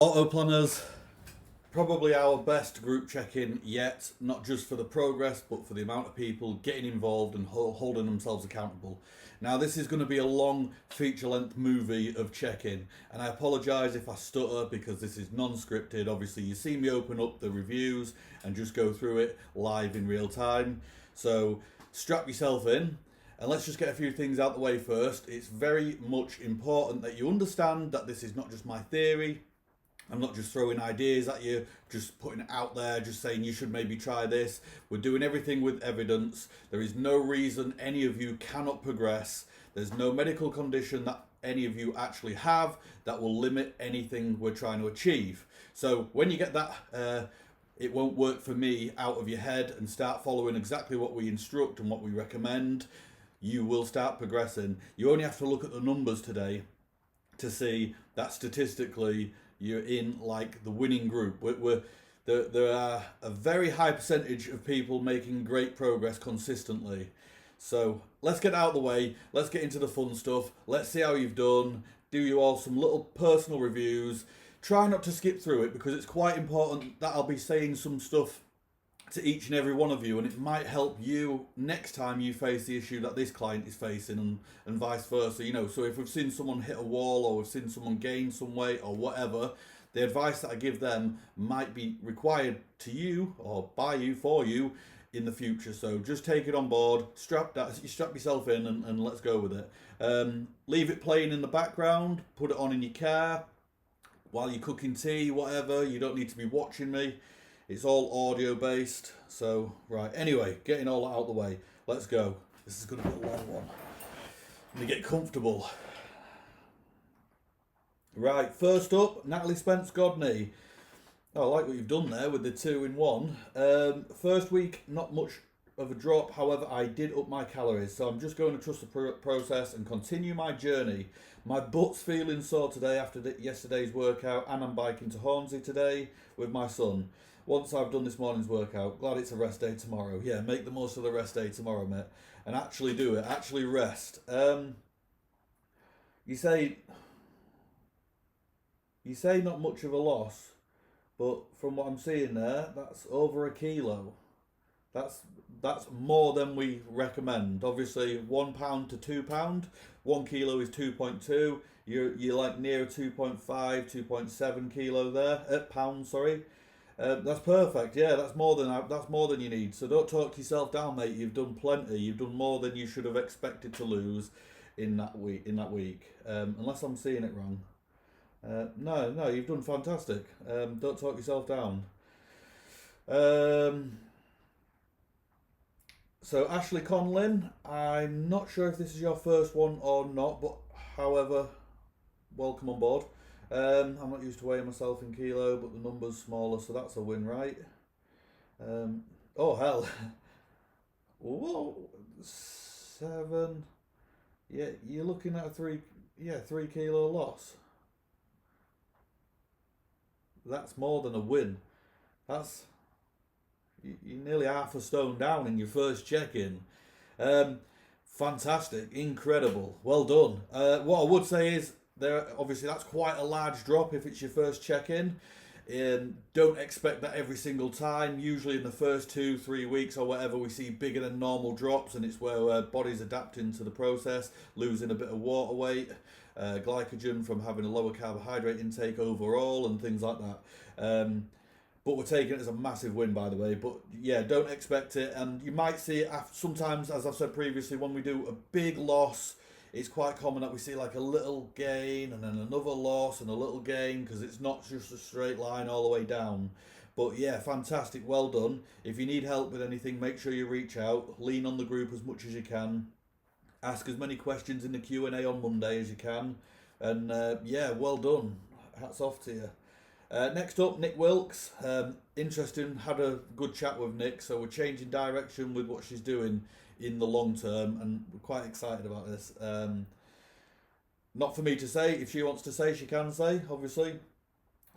Auto planners, probably our best group check-in yet, not just for the progress, but for the amount of people getting involved and holding themselves accountable. Now, this is going to be a long feature-length movie of check-in, and I apologise if I stutter because this is non-scripted. Obviously, you see me open up the reviews and just go through it live in real time. So, strap yourself in. And let's just get a few things out the way first. It's very much important that you understand that this is not just my theory. I'm not just throwing ideas at you, just putting it out there, just saying you should maybe try this. We're doing everything with evidence. There is no reason any of you cannot progress. There's no medical condition that any of you actually have that will limit anything we're trying to achieve. So when you get that, it won't work for me out of your head and start following exactly what we instruct and what we recommend, you will start progressing. You only have to look at the numbers today to see that statistically you're in like the winning group. There are a very high percentage of people making great progress consistently. So let's get out of the way. Let's get into the fun stuff. Let's see how you've done. Do you all some little personal reviews. Try not to skip through it because it's quite important that I'll be saying some stuff to each and every one of you, and it might help you next time you face the issue that this client is facing, and vice versa. So if we've seen someone hit a wall or we've seen someone gain some weight or whatever, the advice that I give them might be required to you or by you for you in the future. So just take it on board, strap yourself in, and let's go with it. Leave it playing in the background, put it on in your car while you're cooking tea, whatever. You don't need to be watching me. It's all audio based. So, right, anyway, getting all that out the way, let's go. This is going to be a long one. Let me get comfortable. Right, first up, Natalie Spence Godney. Oh, I like what you've done there with the 2-in-1. First week, not much of a drop. However, I did up my calories. So I'm just going to trust the process and continue my journey. My butt's feeling sore today after yesterday's workout, and I'm biking to Hornsey today with my son. Once I've done this morning's workout, glad it's a rest day tomorrow. Yeah, make the most of the rest day tomorrow, mate. And actually do it. Actually rest. You say not much of a loss, but from what I'm seeing there, that's over a kilo. That's more than we recommend. Obviously, £1 to £2. 1 kilo is 2.2. You're like near 2.5, 2.7 kilo there. Pounds, sorry. That's perfect. Yeah, that's more than you need. So don't talk yourself down, mate. You've done plenty. You've done more than you should have expected to lose in that week. Unless I'm seeing it wrong. No, you've done fantastic. Don't talk yourself down. So Ashley Conlin, I'm not sure if this is your first one or not, but however, welcome on board. I'm not used to weighing myself in kilo, but the number's smaller, so that's a win, right? Oh hell, whoa, 7. Yeah, you're looking at a 3 kilo loss. That's more than a win. That's you're nearly half a stone down in your first check-in. Fantastic, incredible, well done. What I would say is there obviously that's quite a large drop if it's your first check-in. Don't expect that every single time. Usually in the first 2-3 weeks or whatever, we see bigger than normal drops, and it's where our body's adapting to the process, losing a bit of water weight, glycogen from having a lower carbohydrate intake overall, and things like that. But we're taking it as a massive win, by the way. But yeah, don't expect it. And you might see it sometimes, as I've said previously, when we do a big loss, it's quite common that we see like a little gain and then another loss and a little gain, because it's not just a straight line all the way down. But yeah, fantastic. Well done. If you need help with anything, make sure you reach out. Lean on the group as much as you can. Ask as many questions in the Q&A on Monday as you can. And yeah, well done. Hats off to you. Next up, Nick Wilkes. Interesting, had a good chat with Nick, so we're changing direction with what she's doing in the long term, and we're quite excited about this. Not for me to say. If she wants to say, she can say, obviously.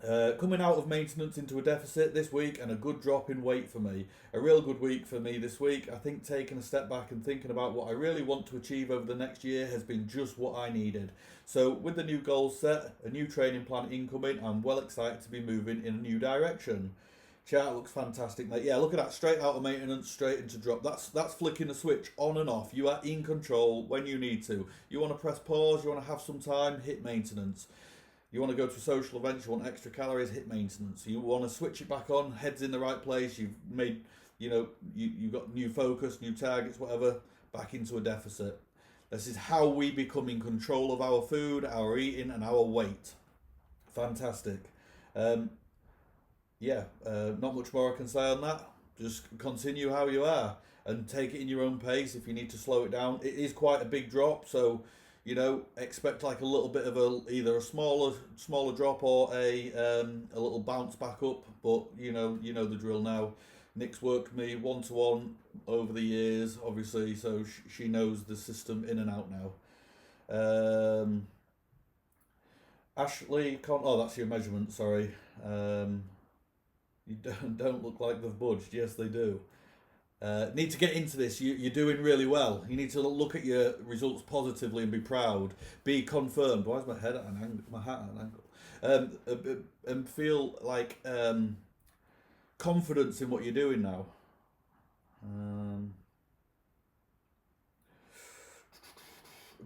Coming out of maintenance into a deficit this week and a good drop in weight for me. A real good week for me this week. I think taking a step back and thinking about what I really want to achieve over the next year has been just what I needed. So with the new goals set, a new training plan incoming, I'm well excited to be moving in a new direction. Chart looks fantastic, mate. Yeah, look at that. Straight out of maintenance, straight into drop. That's flicking the switch on and off. You are in control when you need to. You want to press pause, you want to have some time, hit maintenance. You want to go to a social event, you want extra calories, hit maintenance. You want to switch it back on, head's in the right place, you've made, you've got new focus, new targets, whatever, back into a deficit. This is how we become in control of our food, our eating, and our weight. Fantastic. Not much more I can say on that. Just continue how you are and take it in your own pace. If you need to slow it down, it is quite a big drop, so expect like a little bit of either a smaller drop or a little bounce back up. But you know the drill now. Nick's worked me 1-to-1 over the years, obviously, so she knows the system in and out now. Ashley, that's your measurement. Sorry, you don't look like they've budged. Yes, they do. Need to get into this. You're doing really well. You need to look at your results positively and be proud. Be confirmed. Why is my head at an angle? My hat at an angle. And feel like confidence in what you're doing now.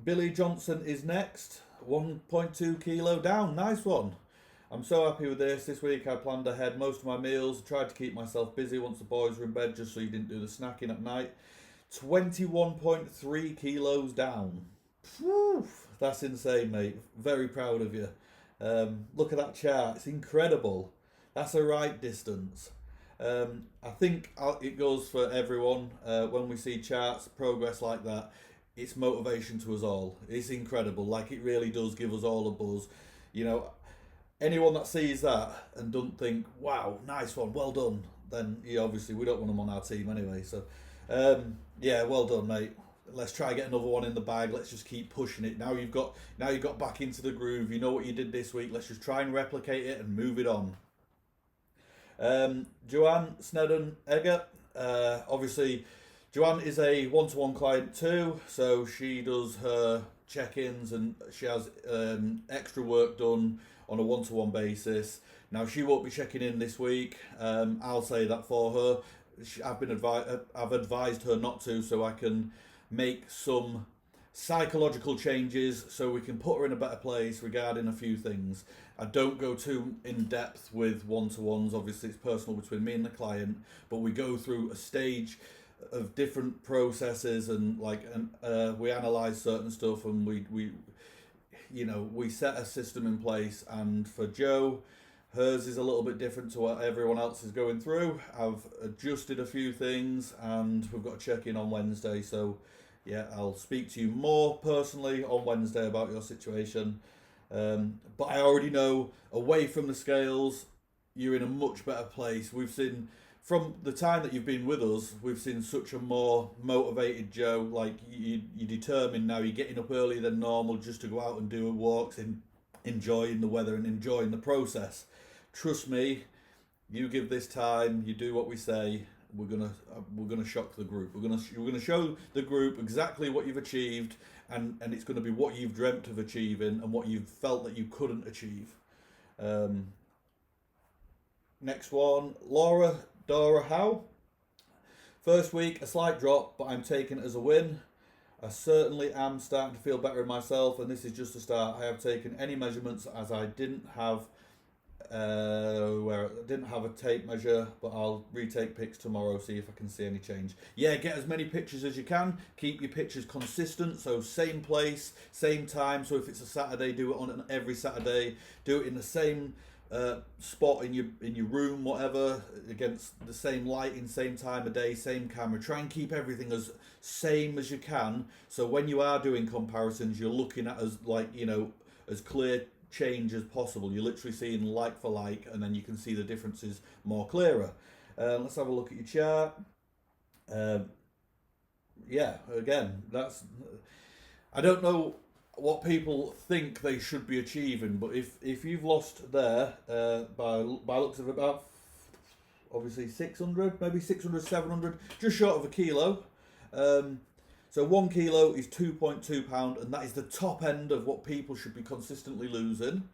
Billy Johnson is next. 1.2 kilo down. Nice one. I'm so happy with this. This week I planned ahead most of my meals. Tried to keep myself busy once the boys were in bed just so you didn't do the snacking at night. 21.3 kilos down. Whew, that's insane, mate. Very proud of you. Look at that chart. It's incredible. That's a right distance. I think it goes for everyone. When we see charts, progress like that, it's motivation to us all. It's incredible. Like, it really does give us all a buzz. Anyone that sees that and doesn't think, wow, nice one, well done, then obviously we don't want them on our team anyway. So, well done, mate. Let's try and get another one in the bag. Let's just keep pushing it. Now you've got back into the groove. You know what you did this week. Let's just try and replicate it and move it on. Joanne Snedden Egger. Obviously, Joanne is a 1-to-1 client too, so she does her check-ins and she has extra work done on a 1-to-1 basis. Now, she won't be checking in this week. I'll say that for her. I've advised her not to, so I can make some psychological changes so we can put her in a better place regarding a few things. I don't go too in depth with 1-to-1s. Obviously, it's personal between me and the client, but we go through a stage of different processes and we analyze certain stuff and we set a system in place. And for Jo, hers is a little bit different to what everyone else is going through. I've adjusted a few things and we've got a check-in on Wednesday. So yeah, I'll speak to you more personally on Wednesday about your situation. But I already know, away from the scales, you're in a much better place. We've seen, from the time that you've been with us, we've seen such a more motivated Jo. Like, you're determined now. You're getting up earlier than normal just to go out and do walks, and enjoying the weather and enjoying the process. Trust me, you give this time, you do what we say, we're gonna shock the group. We're gonna show the group exactly what you've achieved, and it's gonna be what you've dreamt of achieving and what you've felt that you couldn't achieve. Next one, Dora Howe. First week, a slight drop, but I'm taking it as a win. I certainly am starting to feel better in myself, and this is just a start. I have taken any measurements as I didn't have a tape measure, but I'll retake pics tomorrow, see if I can see any change. Yeah, get as many pictures as you can. Keep your pictures consistent, so same place, same time. So if it's a Saturday, do it on every Saturday. Do it in the same spot in your room, whatever, against the same lighting, same time of day, same camera. Try and keep everything as same as you can, so when you are doing comparisons, you're looking at as clear change as possible. You're literally seeing like for like, and then you can see the differences more clearer. Let's have a look at your chart. Again, I don't know what people think they should be achieving. But if you've lost there by looks of about obviously 600, maybe 600, 700, just short of a kilo. So 1 kilo is £2.2, and that is the top end of what people should be consistently losing.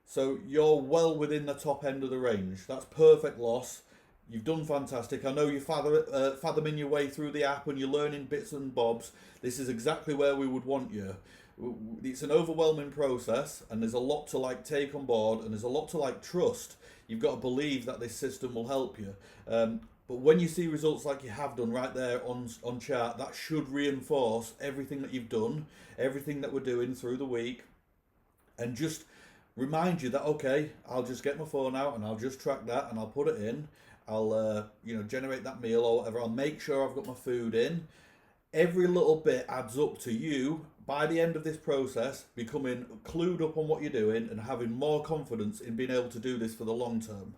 So you're well within the top end of the range. That's perfect loss. You've done fantastic. I know you're fathoming your way through the app and you're learning bits and bobs. This is exactly where we would want you. It's an overwhelming process, and there's a lot to take on board, and there's a lot to trust. You've got to believe that this system will help you. But when you see results like you have done right there on chart, that should reinforce everything that you've done, everything that we're doing through the week, and just remind you that, okay, I'll just get my phone out and I'll just track that and I'll put it in. I'll generate that meal or whatever. I'll make sure I've got my food in. Every little bit adds up to you by the end of this process becoming clued up on what you're doing and having more confidence in being able to do this for the long term.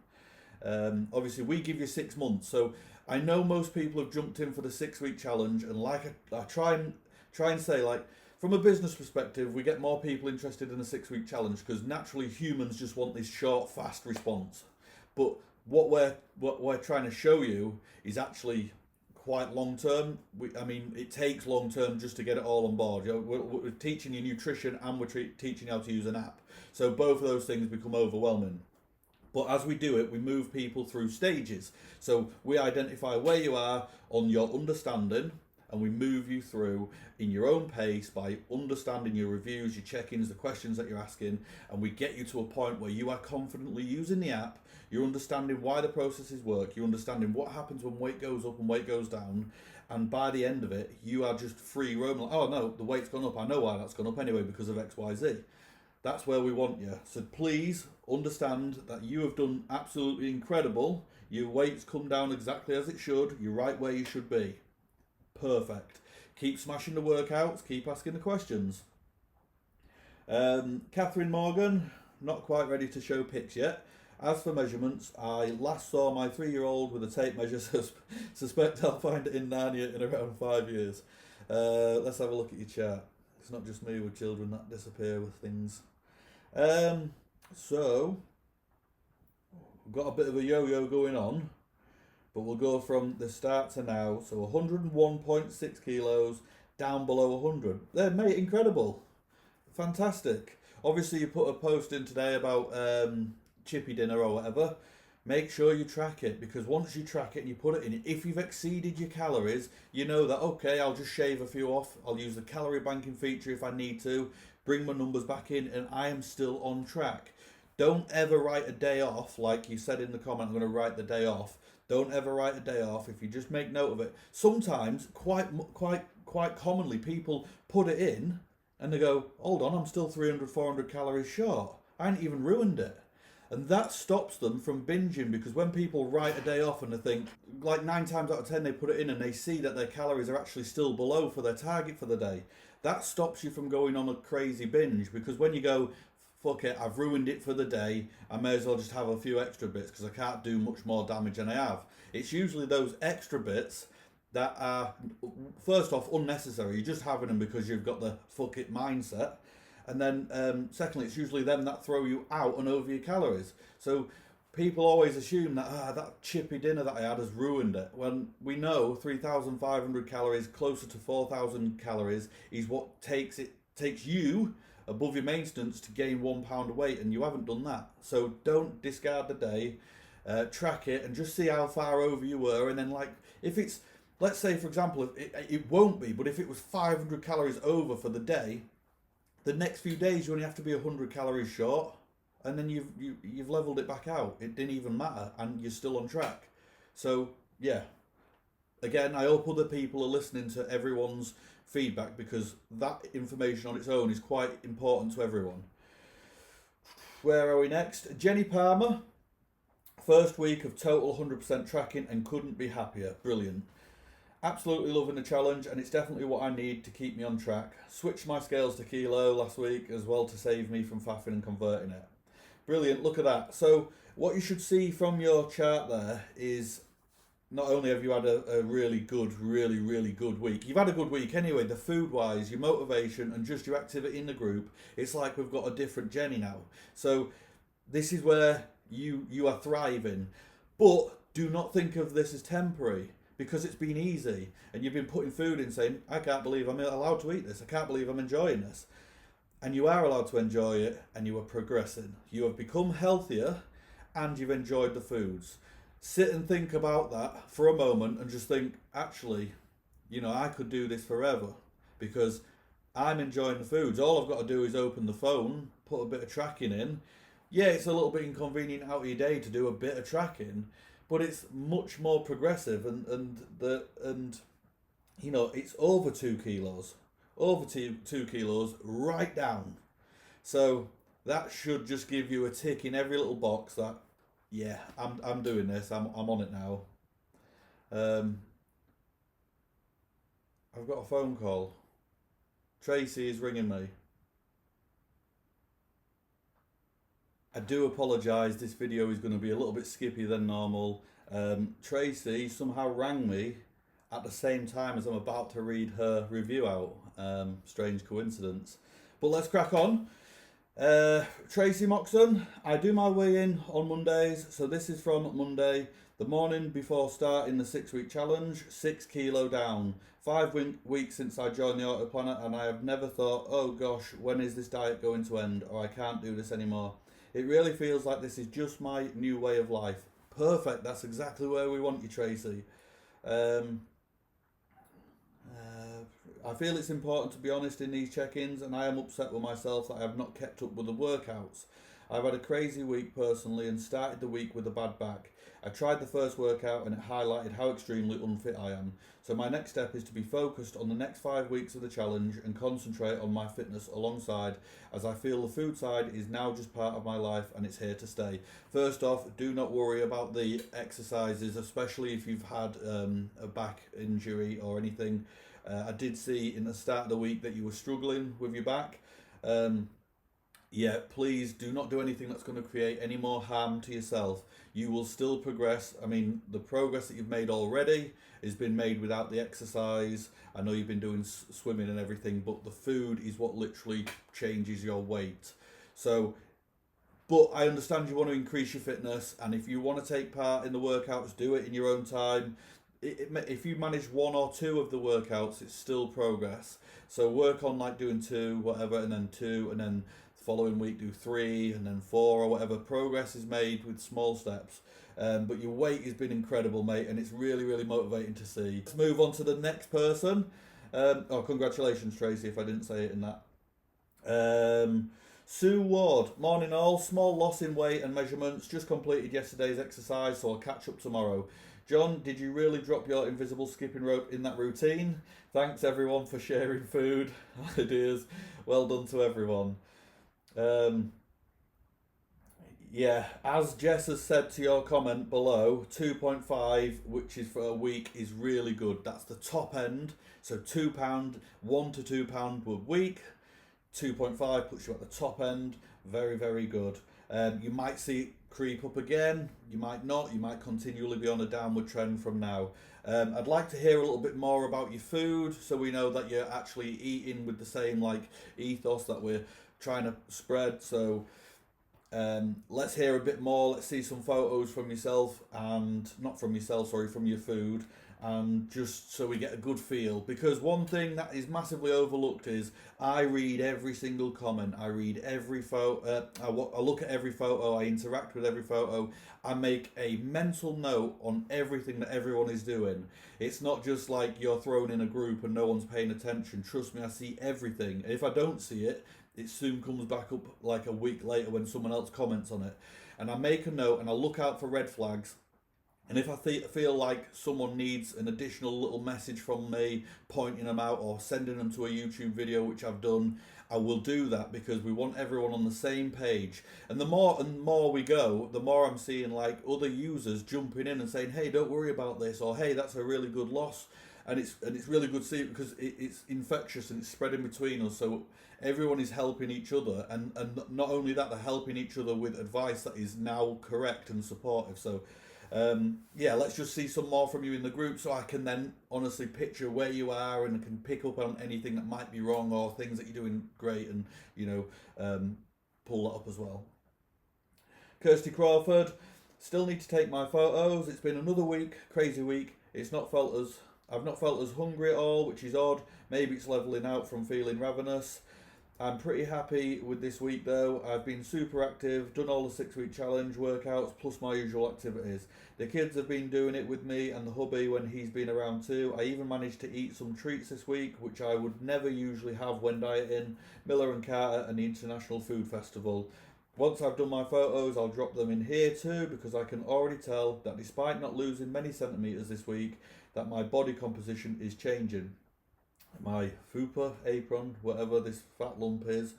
Obviously, we give you 6 months, so I know most people have jumped in for the 6-week challenge, and I try and say, from a business perspective, we get more people interested in a 6-week challenge because naturally humans just want this short, fast response. But what we're trying to show you is actually quite long term. It takes long term just to get it all on board. We're teaching you nutrition and we're teaching you how to use an app. So both of those things become overwhelming. But as we do it, we move people through stages. So we identify where you are on your understanding, and we move you through in your own pace by understanding your reviews, your check-ins, the questions that you're asking, and we get you to a point where you are confidently using the app, you're understanding why the processes work, you're understanding what happens when weight goes up and weight goes down, and by the end of it, you are just free roaming. Oh no, the weight's gone up, I know why that's gone up anyway, because of XYZ. That's where we want you. So please understand that you have done absolutely incredible. Your weight's come down exactly as it should. You're right where you should be. Perfect. Keep smashing the workouts. Keep asking the questions. Catherine Morgan, not quite ready to show pics yet. As for measurements, I last saw my 3-year-old with a tape measure. Suspect I'll find it in Narnia in around 5 years. Let's have a look at your chart. It's not just me with children that disappear with things. So we've got a bit of a yo-yo going on, but we'll go from the start to now. So 101.6 kilos down below 100. There, mate, incredible. Fantastic. Obviously, you put a post in today about chippy dinner or whatever. Make sure you track it, because once you track it and you put it in, if you've exceeded your calories, you know that, okay, I'll just shave a few off. I'll use the calorie banking feature if I need to, bring my numbers back in, and I am still on track. Don't ever write a day off, like you said in the comment, I'm going to write the day off. Don't ever write a day off if you just make note of it. Sometimes, quite commonly, people put it in and they go, hold on, I'm still 300, 400 calories short. I ain't even ruined it. And that stops them from binging, because when people write a day off and they think, 9 times out of 10 they put it in and they see that their calories are actually still below for their target for the day, that stops you from going on a crazy binge. Because when you go, fuck it, I've ruined it for the day, I may as well just have a few extra bits because I can't do much more damage than I have. It's usually those extra bits that are, first off, unnecessary. You're just having them because you've got the fuck it mindset. And then, secondly, it's usually them that throw you out and over your calories. So people always assume that that chippy dinner that I had has ruined it. When we know 3,500 calories, closer to 4,000 calories, is what takes you above your maintenance to gain 1 pound of weight, and you haven't done that. So don't discard the day. Track it and just see how far over you were. And then, if it's, let's say, for example, it won't be, but if it was 500 calories over for the day, the next few days you only have to be 100 calories short, and then you've leveled it back out. It didn't even matter, and you're still on track. So yeah, again, I hope other people are listening to everyone's feedback, because that information on its own is quite important to everyone. Where are we next? Jenny Palmer, first week of total 100% tracking and couldn't be happier. Brilliant. Absolutely loving the challenge, and it's definitely what I need to keep me on track. Switched my scales to kilo last week as well to save me from faffing and converting it. Brilliant, look at that. So what you should see from your chart there is not only have you had a really good, really good week, you've had a good week anyway, the food wise, your motivation, and just your activity in the group. It's like we've got a different Jenny now. So this is where you are thriving. But do not think of this as temporary, because it's been easy and you've been putting food in saying, I can't believe I'm allowed to eat this. I can't believe I'm enjoying this. And you are allowed to enjoy it, and you are progressing. You have become healthier and you've enjoyed the foods. Sit and think about that for a moment and just think, actually, I could do this forever because I'm enjoying the foods. All I've got to do is open the phone, put a bit of tracking in. Yeah, it's a little bit inconvenient out of your day to do a bit of tracking, but it's much more progressive, and it's over 2 kilos, over 2 kilos right down. So that should just give you a tick in every little box that, yeah, I'm doing this. I'm on it now. Um, I've got a phone call. Tracy is ringing me. I do apologise. This video is going to be a little bit skippy than normal. Tracy somehow rang me at the same time as I'm about to read her review out. Strange coincidence. But let's crack on. Tracy Moxon, I do my weigh-in on Mondays, so this is from Monday, the morning before starting the 6-week challenge, 6 kilo down. 5 weeks since I joined the Auto Planner, and I have never thought, oh gosh, when is this diet going to end, or I can't do this anymore. It really feels like this is just my new way of life. Perfect, that's exactly where we want you, Tracy. I feel it's important to be honest in these check-ins, and I am upset with myself that I have not kept up with the workouts. I've had a crazy week personally and started the week with a bad back. I tried the first workout and it highlighted how extremely unfit I am. So my next step is to be focused on the next 5 weeks of the challenge and concentrate on my fitness alongside, as I feel the food side is now just part of my life and it's here to stay. First off, do not worry about the exercises, especially if you've had a back injury or anything. I did see in the start of the week that you were struggling with your back. Yeah, please do not do anything that's going to create any more harm to yourself. You will still progress. I mean, the progress that you've made already has been made without the exercise. I know you've been doing swimming and everything, but the food is what literally changes your weight. So, but I understand you want to increase your fitness, and if you want to take part in the workouts, do it in your own time. If you manage 1 or 2 of the workouts, it's still progress. So work on like doing 2, whatever, and then 2, and then the following week do 3, and then 4 or whatever. Progress is made with small steps. But your weight has been incredible, mate, and it's really motivating to see. Let's move on to the next person. Congratulations, Tracy, if I didn't say it in that. Sue Ward, morning all, small loss in weight and measurements, just completed yesterday's exercise, so I'll catch up tomorrow. John, did you really drop your invisible skipping rope in that routine? Thanks everyone for sharing food ideas. Well done to everyone. Yeah, as Jess has said to your comment below, 2.5, which is for a week, is really good. That's the top end. So £2, £1 to £2 per week. 2.5 puts you at the top end. Very good. You might see it creep up again, you might not, you might continually be on a downward trend from now. I'd like to hear a little bit more about your food, so we know that you're actually eating with the same ethos that we're trying to spread. So let's hear a bit more. Let's see some photos from yourself, and not from yourself, sorry, from your food, and just so we get a good feel. Because one thing that is massively overlooked is I read every single comment. I read every photo. I look at every photo. I interact with every photo. I make a mental note on everything that everyone is doing. It's not just like you're thrown in a group and no one's paying attention. Trust me, I see everything. And if I don't see it, it soon comes back up like a week later when someone else comments on it. And I make a note and I look out for red flags. And if I feel like someone needs an additional little message from me, pointing them out or sending them to a YouTube video, which I've done, I will do that, because we want everyone on the same page. And the more we go, the more I'm seeing like other users jumping in and saying, hey, don't worry about this, or hey, that's a really good loss. And it's really good to see, because it's infectious and it's spreading between us. So everyone is helping each other, and not only that, they're helping each other with advice that is now correct and supportive. So Yeah, let's just see some more from you in the group so I can then honestly picture where you are and can pick up on anything that might be wrong or things that you're doing great and, you know, pull that up as well. Kirsty Crawford, still need to take my photos. It's been another week, crazy week. I've not felt as hungry at all, which is odd. Maybe it's leveling out from feeling ravenous. I'm pretty happy with this week though. I've been super active, done all the 6-week challenge workouts plus my usual activities. The kids have been doing it with me and the hubby when he's been around too. I even managed to eat some treats this week, which I would never usually have when dieting. Miller and Carter and the International Food Festival. Once I've done my photos, I'll drop them in here too because I can already tell that despite not losing many centimetres this week, that my body composition is changing. My fupa, apron, whatever this fat lump is,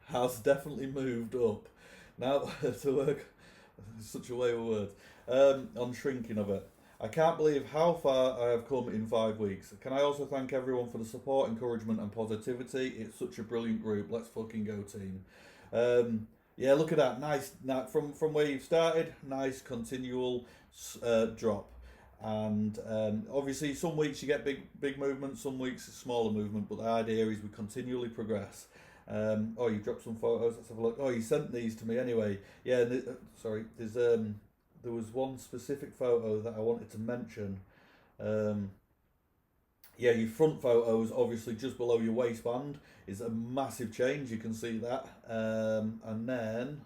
has definitely moved up. Now to work, such a way of words, on shrinking of it. I can't believe how far I have come in 5 weeks. Can I also thank everyone for the support, encouragement and positivity? It's such a brilliant group. Let's fucking go team. Yeah, look at that. Nice, from where you've started, nice continual drop. And obviously some weeks you get big movement, some weeks it's smaller movement, but the idea is we continually progress. Oh, you dropped some photos, let's have a look. Oh, you sent these to me anyway. Yeah, sorry, there was one specific photo that I wanted to mention. Yeah, your front photos, obviously just below your waistband, is a massive change, you can see that. And then,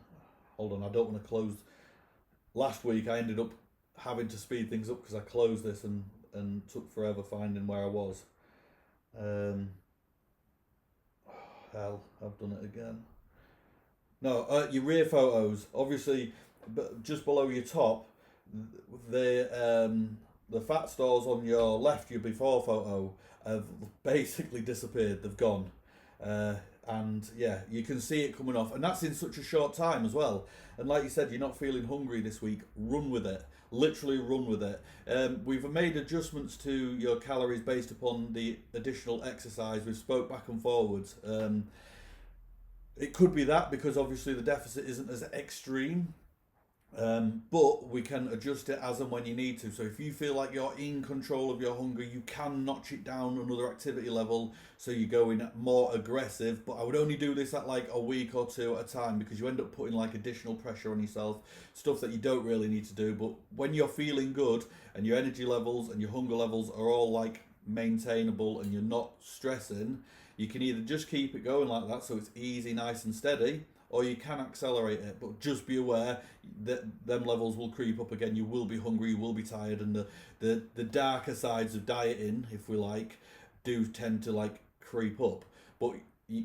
hold on, I don't want to close. Last week I ended up having to speed things up because I closed this and took forever finding where I was. Hell, I've done it again. No, your rear photos, obviously, but just below your top, the fat stores on your left, your before photo, have basically disappeared. They've gone. And yeah, you can see it coming off, and that's in such a short time as well. And like you said, you're not feeling hungry this week. Run with it, literally run with it. We've made adjustments to your calories based upon the additional exercise. We've spoke back and forwards. It could be that because obviously the deficit isn't as extreme. But we can adjust it as and when you need to. So if you feel like you're in control of your hunger, you can notch it down another activity level so you're going more aggressive. But I would only do this at like a week or two at a time because you end up putting like additional pressure on yourself, stuff that you don't really need to do. But when you're feeling good and your energy levels and your hunger levels are all like maintainable and you're not stressing, you can either just keep it going like that so it's easy, nice and steady, or you can accelerate it, but just be aware that them levels will creep up again. You will be hungry, you will be tired, and the darker sides of dieting, if we like, do tend to like creep up. But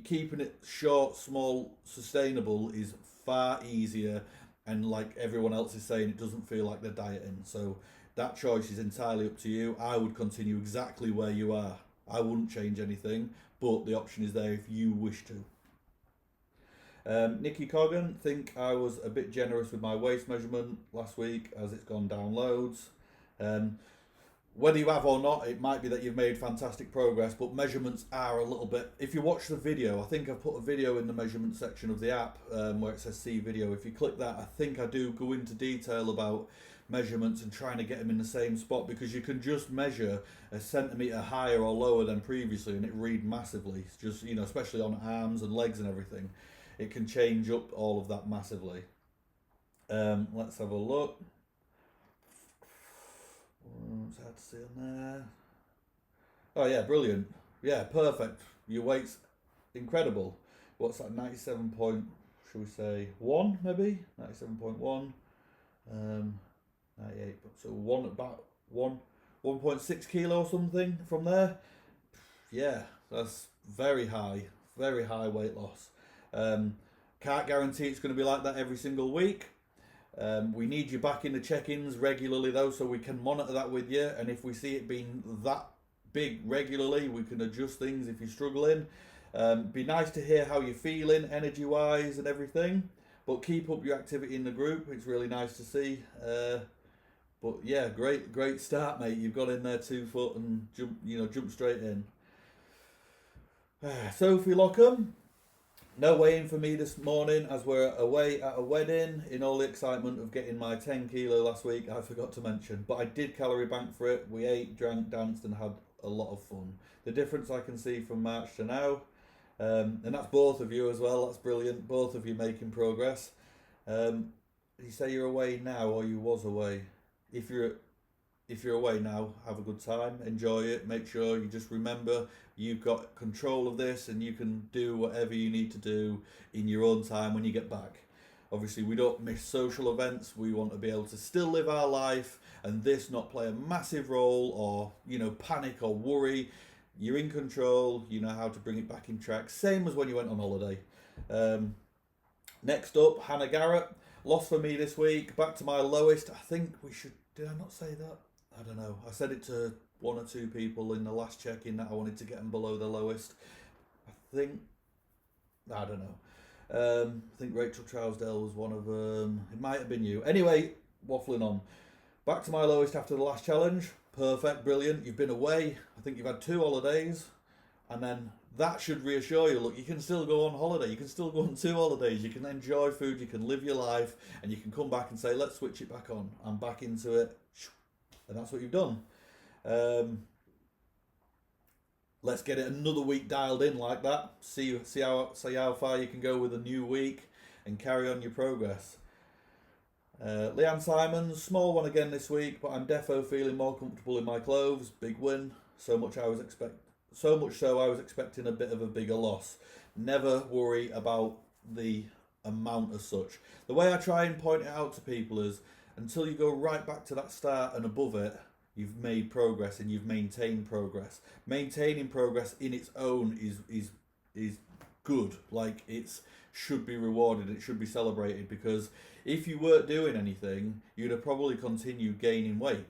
keeping it short, small, sustainable is far easier, and like everyone else is saying, it doesn't feel like they're dieting. So that choice is entirely up to you. I would continue exactly where you are. I wouldn't change anything, but the option is there if you wish to. Nikki Coggan, think I was a bit generous with my waist measurement last week as it's gone down loads. Whether you have or not, it might be that you've made fantastic progress, but measurements are a little bit... If you watch the video, I think I've put a video in the measurement section of the app where it says see video. If you click that, I think I do go into detail about measurements and trying to get them in the same spot, because you can just measure a centimetre higher or lower than previously and it read massively. It's just, you know, especially on arms and legs and everything. It can change up all of that massively. Let's have a look. What's hard to see on there? Oh yeah, brilliant. Yeah, perfect. Your weight's incredible. What's that? 97 point, should we say 1 maybe? 97.1. 98. So about 1.6 kilo or something from there. Yeah, that's very high weight loss. Can't guarantee it's going to be like that every single week. We need you back in the check-ins regularly though, so we can monitor that with you, and if we see it being that big regularly, we can adjust things if you're struggling. Be nice to hear how you're feeling energy wise and everything, but keep up your activity in the group. It's really nice to see. But yeah, great start, mate. You've got in there 2 foot and jump straight in. Sophie Lockham, No weigh-in for me this morning as we're away at a wedding. In all the excitement of getting my 10 kilo last week, I forgot to mention, but I did calorie bank for it. We ate, drank, danced, and had a lot of fun. The difference I can see from March to now, and that's both of you as well. That's brilliant. Both of you making progress. You say you're away now, or you was away? If you're if you're away now, have a good time, enjoy it. Make sure you just remember you've got control of this and you can do whatever you need to do in your own time when you get back. Obviously, we don't miss social events. We want to be able to still live our life and this not play a massive role or, panic or worry. You're in control, you know how to bring it back in track. Same as when you went on holiday. Um, Next up, Hannah Garrett. Lost for me this week. Back to my lowest. I think we should. Did I not say that? I don't know. I said it to one or two people in the last check-in that I wanted to get them below the lowest. I think. I don't know. I think Rachel Trousdale was one of them. It might have been you. Anyway, waffling on. Back to my lowest after the last challenge. Perfect, brilliant. You've been away. I think you've had 2 holidays. And then that should reassure you, look, you can still go on holiday, you can still go on 2 holidays, you can enjoy food, you can live your life, and you can come back and say, let's switch it back on. I'm back into it. And that's what you've done. Let's get it another week dialed in like that. See how far you can go with a new week and carry on your progress. Leanne Simons, small one again this week, but I'm defo feeling more comfortable in my clothes. Big win. So much so I was expecting a bit of a bigger loss. Never worry about the amount as such. The way I try and point it out to people is until you go right back to that start and above it, you've made progress and you've maintained progress. Maintaining progress in its own is good. Like it's should be rewarded, it should be celebrated, because if you weren't doing anything, you'd have probably continued gaining weight.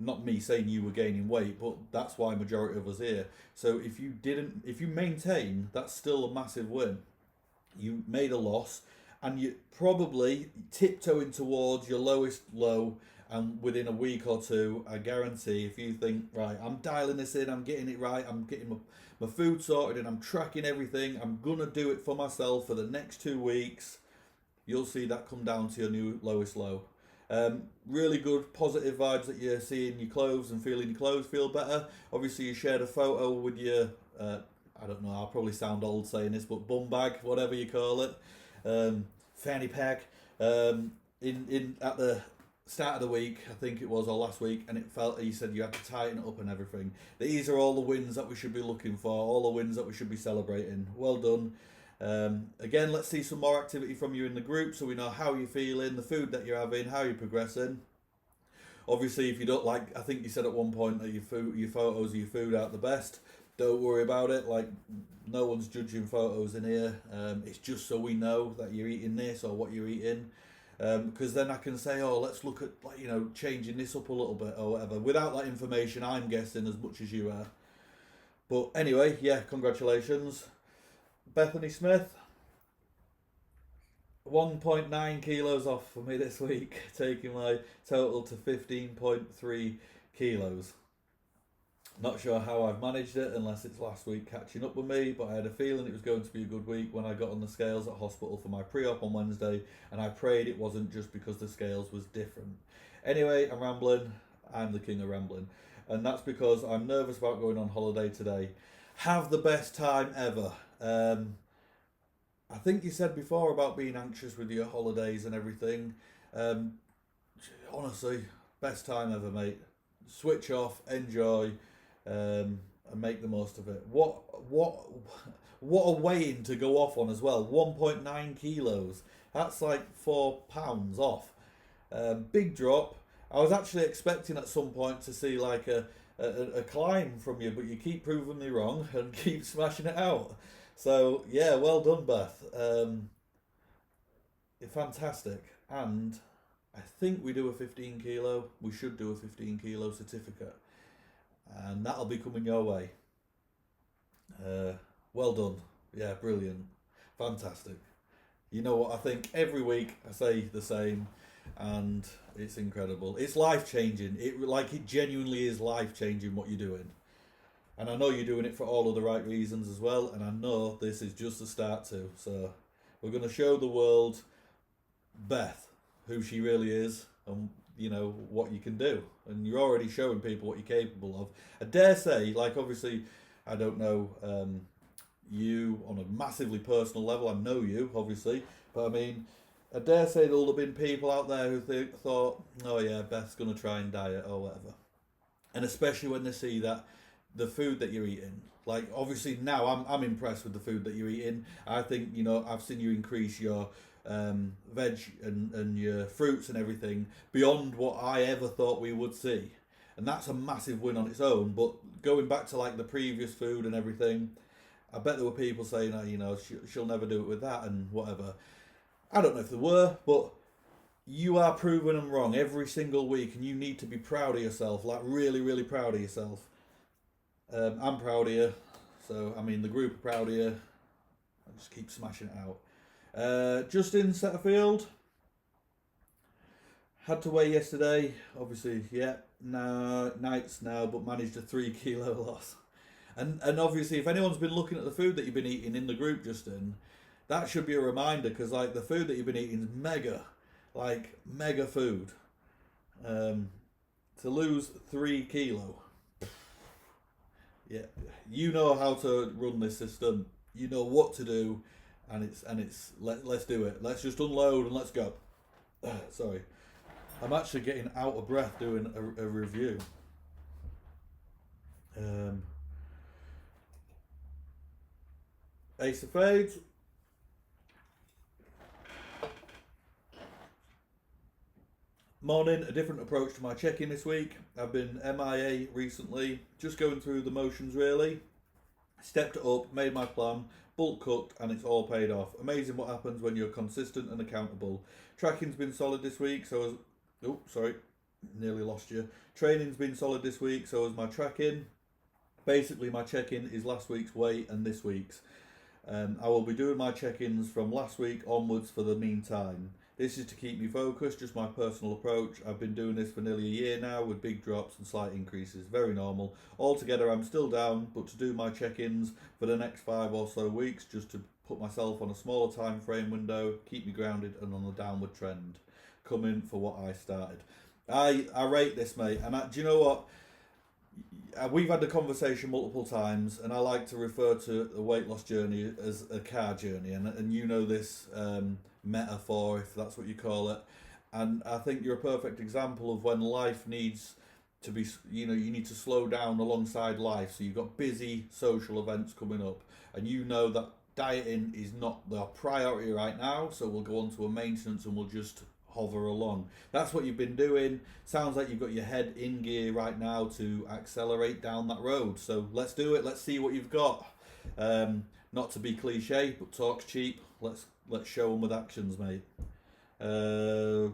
Not me saying you were gaining weight, but that's why majority of us here. So if you maintain, that's still a massive win. You made a loss, and you probably tiptoeing towards your lowest low. And within a week or two, I guarantee, if you think, right, I'm dialing this in, I'm getting it right, I'm getting my food sorted, and I'm tracking everything, I'm gonna do it for myself for the next 2 weeks, you'll see that come down to your new lowest low. Really good positive vibes that you're seeing your clothes and feeling your clothes feel better. Obviously, you shared a photo with your, I don't know, I'll probably sound old saying this, but bum bag, whatever you call it, fanny pack, in at the start of the week, I think it was, or last week, and it felt, you said you had to tighten it up and everything. These are all the wins that we should be looking for, all the wins that we should be celebrating. Well done. Again, let's see some more activity from you in the group so we know how you're feeling, the food that you're having, how you're progressing. Obviously, if you don't like, I think you said at one point that your photos of your food aren't the best. Don't worry about it. Like, no one's judging photos in here. It's just so we know that you're eating this or what you're eating. Because then I can say, oh, let's look at, like, changing this up a little bit or whatever. Without that information, I'm guessing as much as you are. But anyway, yeah, congratulations. Bethany Smith, 1.9 kilos off for me this week, taking my total to 15.3 kilos. Not sure how I've managed it unless it's last week catching up with me, but I had a feeling it was going to be a good week when I got on the scales at hospital for my pre-op on Wednesday, and I prayed it wasn't just because the scales was different. Anyway, I'm rambling. I'm the king of rambling. And that's because I'm nervous about going on holiday today. Have the best time ever. I think you said before about being anxious with your holidays and everything. Honestly, best time ever, mate. Switch off, enjoy, and make the most of it. What a weighing to go off on as well. 1.9 kilos. That's like £4 off. Big drop. I was actually expecting at some point to see like a climb from you, but you keep proving me wrong and keep smashing it out. So yeah, well done, Beth. You're fantastic, and I think we do a 15 kilo. We should do a 15 kilo certificate, and that'll be coming your way. Well done. Yeah, brilliant, fantastic. You know what? I think every week I say the same, and it's incredible. It's life changing. It genuinely is life changing what you're doing. And I know you're doing it for all of the right reasons as well. And I know this is just the start too. So we're going to show the world Beth, who she really is, and what you can do. And you're already showing people what you're capable of. I dare say, like, obviously, I don't know you on a massively personal level. I know you, obviously, but I mean, I dare say there'll have been people out there who thought, oh yeah, Beth's gonna try and diet or whatever. And especially when they see that the food that you're eating, like, obviously now I'm impressed with the food that you're eating. I think, I've seen you increase your veg and your fruits and everything beyond what I ever thought we would see. And that's a massive win on its own. But going back to like the previous food and everything, I bet there were people saying, oh, she'll never do it with that and whatever. I don't know if there were, but you are proving them wrong every single week, and you need to be proud of yourself, like really, really proud of yourself. I'm proud of you, so I mean the group are proud of you. I just keep smashing it out. Justin Setterfield had to weigh yesterday. Obviously, yeah, nights now, but managed a 3 kilo loss. And obviously, if anyone's been looking at the food that you've been eating in the group, Justin, that should be a reminder, because like the food that you've been eating is mega food. To lose 3 kilo, yeah, you know how to run this system. You know what to do, and let's do it. Let's just unload and let's go. Sorry, I'm actually getting out of breath doing a review. Ace of Spades. Morning, a different approach to my check-in this week. I've been MIA recently, just going through the motions really. Stepped it up, made my plan, bulk cooked, and it's all paid off. Amazing what happens when you're consistent and accountable. Tracking's been solid this week, nearly lost you. Training's been solid this week, so has my tracking. Basically, my check-in is last week's weight and this week's. I will be doing my check-ins from last week onwards for the meantime. This is to keep me focused, just my personal approach. I've been doing this for nearly a year now with big drops and slight increases. Very normal. Altogether, I'm still down, but to do my check-ins for the next 5 or so weeks, just to put myself on a smaller time frame window, keep me grounded and on a downward trend. Coming for what I started. I rate this, mate. And do you know what? We've had the conversation multiple times, and I like to refer to the weight loss journey as a car journey, and you know this metaphor, if that's what you call it. And I think you're a perfect example of when life needs to be, you need to slow down alongside life. So you've got busy social events coming up, and you know that dieting is not the priority right now, so we'll go on to a maintenance and we'll just hover along. That's what you've been doing. Sounds like you've got your head in gear right now to accelerate down that road. So let's do it. Let's see what you've got. Not to be cliche, but talk's cheap. Let's show them with actions, mate. Oh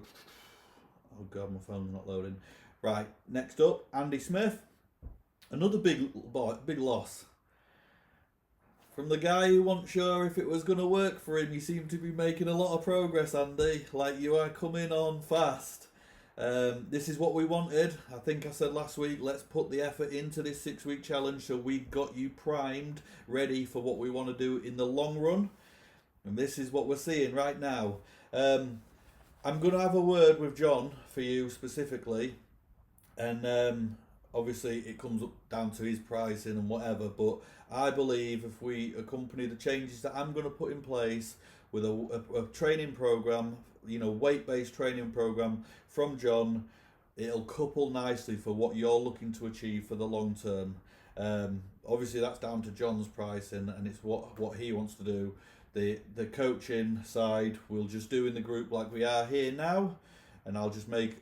god, my phone's not loading. Right, next up, Andy Smith. Another big loss. From the guy who wasn't sure if it was going to work for him, you seem to be making a lot of progress, Andy. Like, you are coming on fast. This is what we wanted. I think I said last week, let's put the effort into this 6-week challenge so we got you primed, ready for what we want to do in the long run. And this is what we're seeing right now. I'm going to have a word with John for you specifically. And obviously it comes up down to his pricing and whatever, but I believe if we accompany the changes that I'm going to put in place with a training program, weight-based training program from John, it'll couple nicely for what you're looking to achieve for the long term. Obviously that's down to John's pricing, and it's what he wants to do. The coaching side we'll just do in the group like we are here now, and I'll just make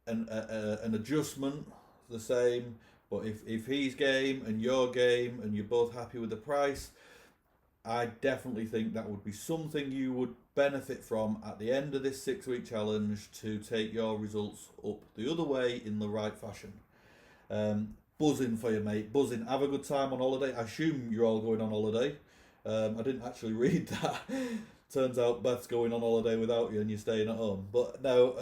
an adjustment the same. But if he's game and you're game and you're both happy with the price, I definitely think that would be something you would benefit from at the end of this 6-week challenge to take your results up the other way in the right fashion. Buzzing for you, mate. Buzzing. Have a good time on holiday. I assume you're all going on holiday. I didn't actually read that. Turns out Beth's going on holiday without you and you're staying at home. But no,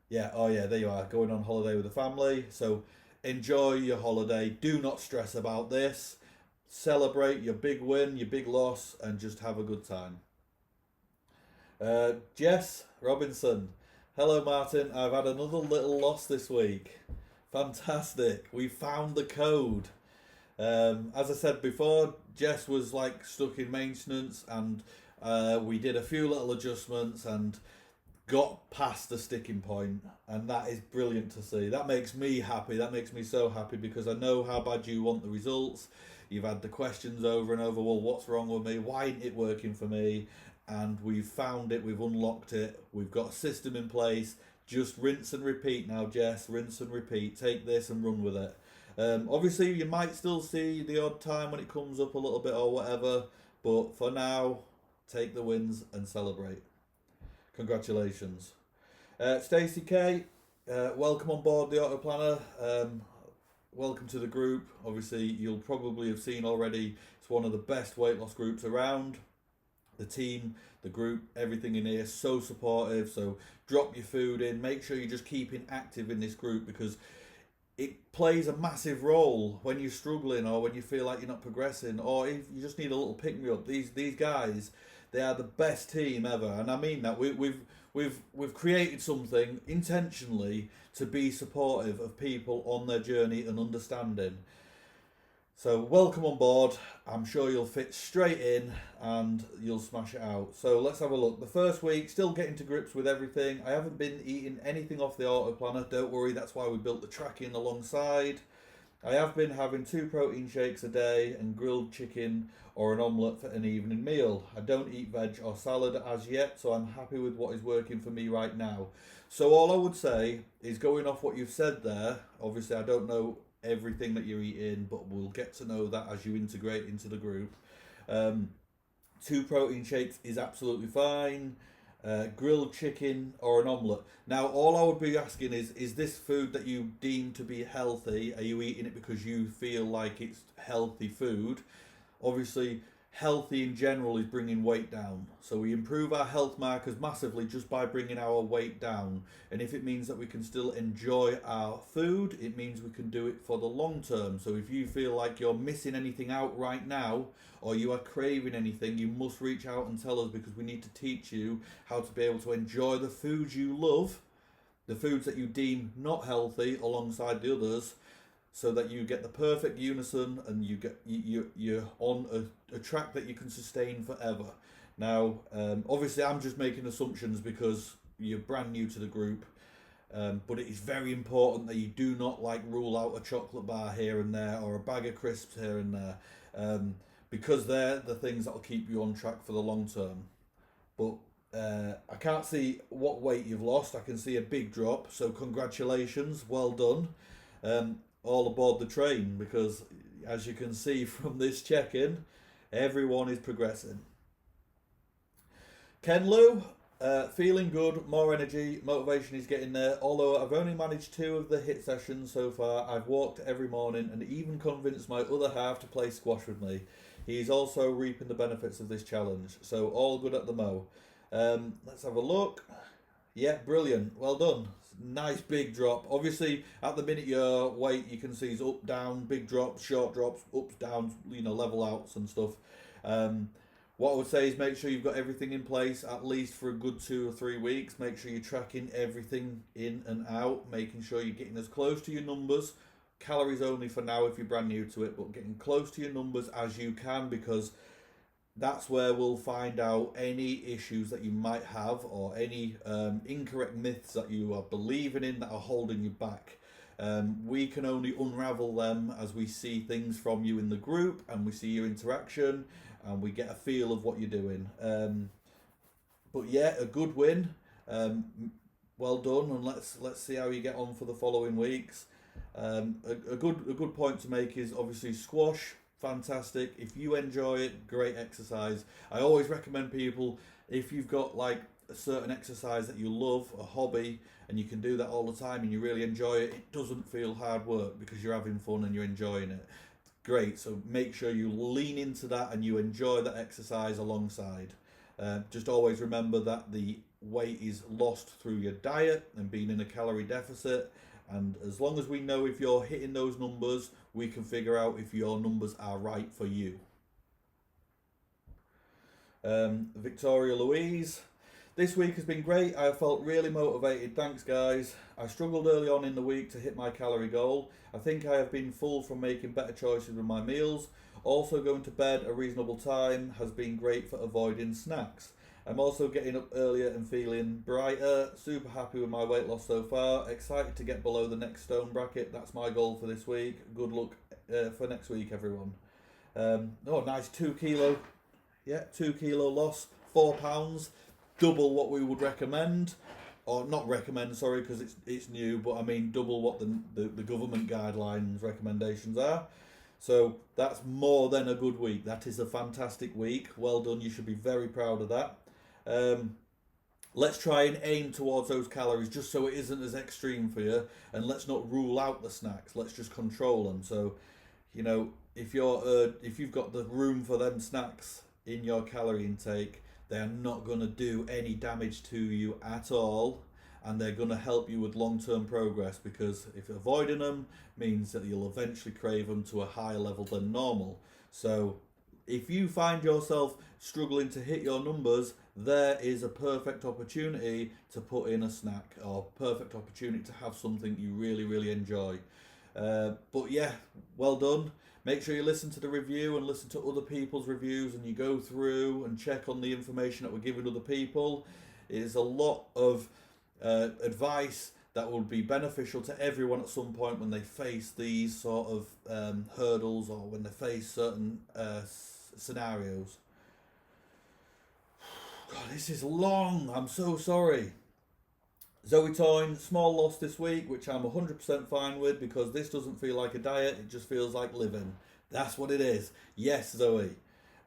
there you are, going on holiday with the family. So Enjoy your holiday. Do not stress about this. Celebrate your big win, your big loss, and just have a good time. Jess Robinson. Hello, Martin. I've had another little loss this week. Fantastic. We found the code. As I said before, Jess was like stuck in maintenance, and we did a few little adjustments and got past the sticking point, and that is brilliant to see. That makes me happy. That makes me so happy because I know how bad you want the results. You've had the questions over and over. Well, what's wrong with me? Why isn't it working for me? And we've found it. We've unlocked it. We've got a system in place. Just rinse and repeat now, Jess. Rinse and repeat. Take this and run with it. Obviously, you might still see the odd time when it comes up a little bit or whatever, but for now, take the wins and celebrate. Congratulations. Stacey K, welcome on board the Autoplanner. Welcome to the group. Obviously, you'll probably have seen already, it's one of the best weight loss groups around. The team, the group, everything in here, so supportive. So drop your food in. Make sure you're just keeping active in this group because it plays a massive role when you're struggling or when you feel like you're not progressing or if you just need a little pick me up. These guys, they are the best team ever, and I mean that. We've created something intentionally to be supportive of people on their journey and understanding. So welcome on board. I'm sure you'll fit straight in and you'll smash it out. So let's have a look. The first week, still getting to grips with everything. I haven't been eating anything off the Autoplanner. Don't worry, that's why we built the tracking alongside. I have been having 2 protein shakes a day and grilled chicken or an omelette for an evening meal. I don't eat veg or salad as yet, so I'm happy with what is working for me right now. So all I would say is going off what you've said there. Obviously, I don't know everything that you're eating, but we'll get to know that as you integrate into the group. 2 protein shakes is absolutely fine. Grilled chicken or an omelette. Now, all I would be asking is this food that you deem to be healthy, are you eating it because you feel like it's healthy food? Obviously, healthy in general is bringing weight down. So we improve our health markers massively just by bringing our weight down. And if it means that we can still enjoy our food, it means we can do it for the long term. So if you feel like you're missing anything out right now, or you are craving anything, you must reach out and tell us because we need to teach you how to be able to enjoy the foods you love, the foods that you deem not healthy alongside the others, so that you get the perfect unison and you're on a track that you can sustain forever. Now, obviously, I'm just making assumptions because you're brand new to the group, but it is very important that you do not rule out a chocolate bar here and there or a bag of crisps here and there, because they're the things that will keep you on track for the long term. But I can't see what weight you've lost. I can see a big drop, so congratulations, well done. All aboard the train because, as you can see from this check-in, everyone is progressing. Ken Lou, feeling good, more energy, motivation is getting there. Although I've only managed 2 of the HIIT sessions so far, I've walked every morning and even convinced my other half to play squash with me. He's also reaping the benefits of this challenge, so all good at the mo. Let's have a look. Yeah, brilliant. Well done. Nice big drop. Obviously, at the minute your weight you can see is up, down, big drops, short drops, ups, downs, level outs and stuff. What I would say is make sure you've got everything in place at least for a good 2 or 3 weeks. Make sure you're tracking everything in and out, making sure you're getting as close to your numbers. Calories only for now if you're brand new to it, but getting close to your numbers as you can because that's where we'll find out any issues that you might have or any incorrect myths that you are believing in that are holding you back. We can only unravel them as we see things from you in the group and we see your interaction and we get a feel of what you're doing. But yeah, a good win. Well done, and let's see how you get on for the following weeks. A good point to make is obviously squash. Fantastic. If you enjoy it, great exercise. I always recommend people, if you've got a certain exercise that you love, a hobby, and you can do that all the time and you really enjoy it, it doesn't feel hard work because you're having fun and you're enjoying it. Great. So make sure you lean into that and you enjoy that exercise alongside. Just always remember that the weight is lost through your diet and being in a calorie deficit, And as long as we know if you're hitting those numbers, we can figure out if your numbers are right for you. Victoria Louise. This week has been great. I felt really motivated. Thanks, guys. I struggled early on in the week to hit my calorie goal. I think I have been full from making better choices with my meals. Also, going to bed a reasonable time has been great for avoiding snacks. I'm also getting up earlier and feeling brighter. Super happy with my weight loss so far. Excited to get below the next stone bracket. That's my goal for this week. Good luck for next week, everyone. Nice 2 kilo. Yeah, 2 kilo loss, £4. Double what we would recommend, or not recommend, sorry, because it's new, but I mean double what the government guidelines recommendations are. So that's more than a good week. That is a fantastic week. Well done. You should be very proud of that. Let's try and aim towards those calories just so it isn't as extreme for you, and let's not rule out the snacks. Let's just control them. So, you know, if you've got the room for them snacks in your calorie intake, they are not going to do any damage to you at all, and they're going to help you with long-term progress, because if avoiding them means that you'll eventually crave them to a higher level than normal. So if you find yourself struggling to hit your numbers, there is a perfect opportunity to put in a snack, or perfect opportunity to have something you really, really enjoy. But yeah, well done. Make sure you listen to the review and listen to other people's reviews, and you go through and check on the information that we're giving other people. It is a lot of advice that will be beneficial to everyone at some point when they face these sort of hurdles, or when they face certain scenarios. God, this is long. I'm so sorry. Zoe Toyne, small loss this week, which I'm 100% fine with, because this doesn't feel like a diet, it just feels like living. That's what it is. Yes, Zoe.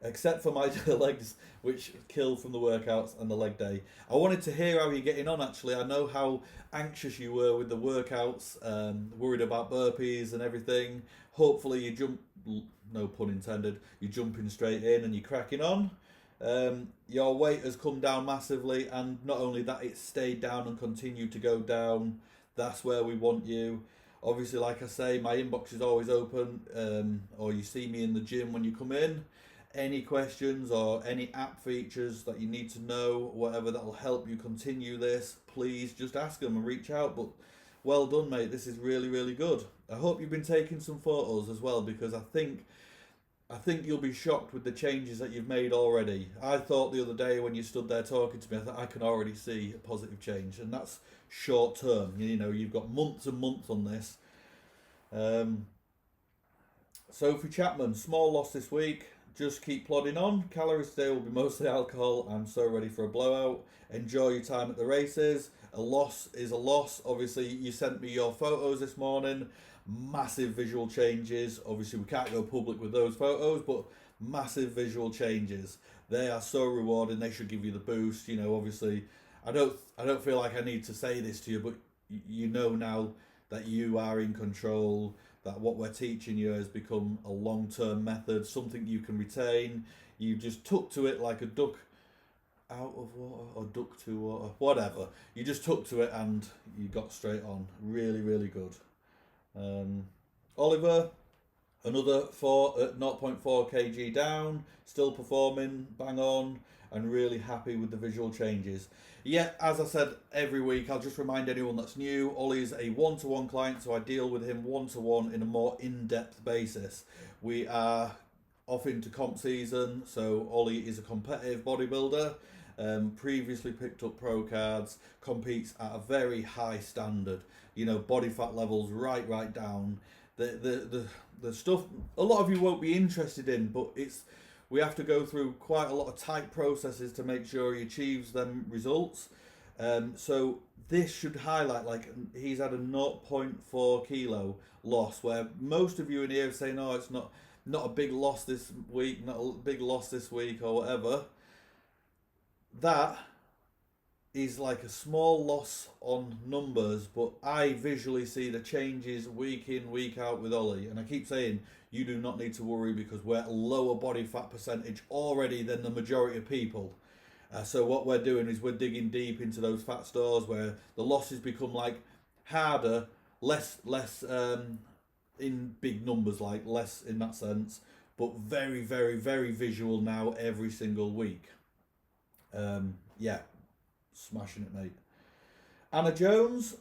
Except for my legs, which kill from the workouts and the leg day. I wanted to hear how you're getting on, actually. I know how anxious you were with the workouts, worried about burpees and everything. Hopefully you jump, no pun intended, you're jumping straight in and you're cracking on. Your weight has come down massively, and not only that, it's stayed down and continued to go down. That's where we want you. Obviously, like I say, my inbox is always open, or you see me in the gym when you come in. Any questions or any app features that you need to know, whatever that will help you continue this, please just ask them and reach out. But well done, mate. This is really, really good. I hope you've been taking some photos as well, because I think you'll be shocked with the changes that you've made already. I thought the other day when you stood there talking to me, I thought I can already see a positive change, and that's short term. You know, you've got months and months on this. Sophie Chapman, small loss this week. Just keep plodding on. Calories today will be mostly alcohol. I'm so ready for a blowout. Enjoy your time at the races. A loss is a loss. Obviously, you sent me your photos this morning. Massive visual changes. Obviously, we can't go public with those photos, but massive visual changes. They are so rewarding. They should give you the boost. You know, obviously, I don't feel like I need to say this to you, but you know now that you are in control, that what we're teaching you has become a long-term method, something you can retain. You just took to it like a duck out of water, or duck to water, whatever. You just took to it and you got straight on. Really, really good. Oliver, another 0.4 kg down, still performing, bang on, and really happy with the visual changes. Yeah, as I said every week, I'll just remind anyone that's new, Ollie's a one-to-one client, so I deal with him one-to-one in a more in-depth basis. We are off into comp season, so Ollie is a competitive bodybuilder, previously picked up pro cards, competes at a very high standard, you know, body fat levels right down. The stuff a lot of you won't be interested in, but we have to go through quite a lot of tight processes to make sure he achieves them results. So this should highlight, like, he's had a 0.4 kilo loss, where most of you in here are saying, oh, it's not a big loss this week, not a big loss this week, or whatever. That is like a small loss on numbers, but I visually see the changes week in, week out with Ollie. And I keep saying, you do not need to worry, because we're at a lower body fat percentage already than the majority of people. So what we're doing is we're digging deep into those fat stores where the losses become like harder less in big numbers, like less in that sense, but very, very, very visual now every single week. Yeah, smashing it, mate. Anna Jones,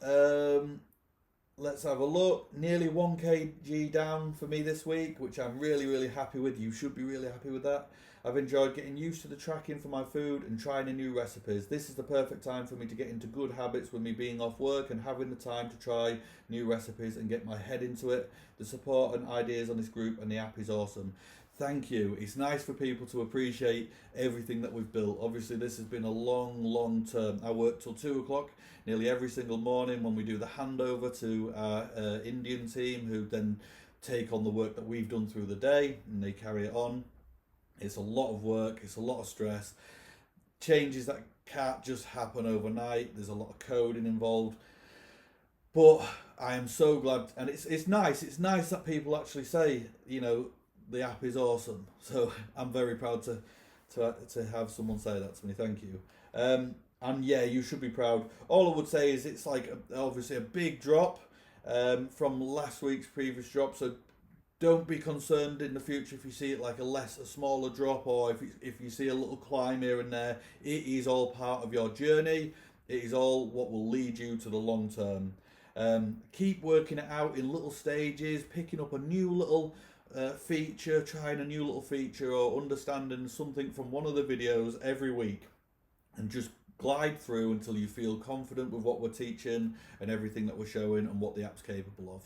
let's have a look. Nearly 1 kg down for me this week, which I'm really, really happy with. You should be really happy with that. I've enjoyed getting used to the tracking for my food and trying new recipes. This is the perfect time for me to get into good habits with me being off work and having the time to try new recipes and get my head into it. The support and ideas on this group and the app is awesome. Thank you. It's nice for people to appreciate everything that we've built. Obviously, this has been a long, long term. I work till 2 o'clock nearly every single morning when we do the handover to our Indian team, who then take on the work that we've done through the day and they carry it on. It's a lot of work, it's a lot of stress. Changes that can't just happen overnight. There's a lot of coding involved. But I am so glad, and it's nice. It's nice that people actually say, the app is awesome. So I'm very proud to have someone say that to me. Thank you. And yeah, you should be proud. All I would say is it's like obviously a big drop from last week's previous drop. So don't be concerned in the future if you see it like a smaller drop, or if you see a little climb here and there. It is all part of your journey. It is all what will lead you to the long term. Keep working it out in little stages, picking up a new little feature, trying a new little feature, or understanding something from one of the videos every week, and just glide through until you feel confident with what we're teaching and everything that we're showing and what the app's capable of.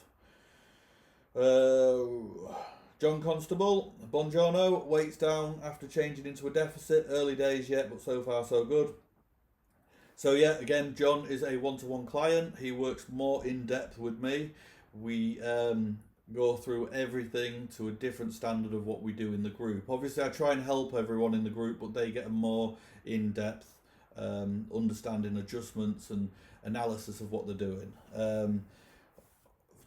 John Constable, buongiorno, weights down after changing into a deficit. Early days yet, but so far so good. So yeah, again, John is a one-to-one client. He works more in depth with me. We go through everything to a different standard of what we do in the group. Obviously, I try and help everyone in the group, but they get a more in-depth understanding, adjustments and analysis of what they're doing.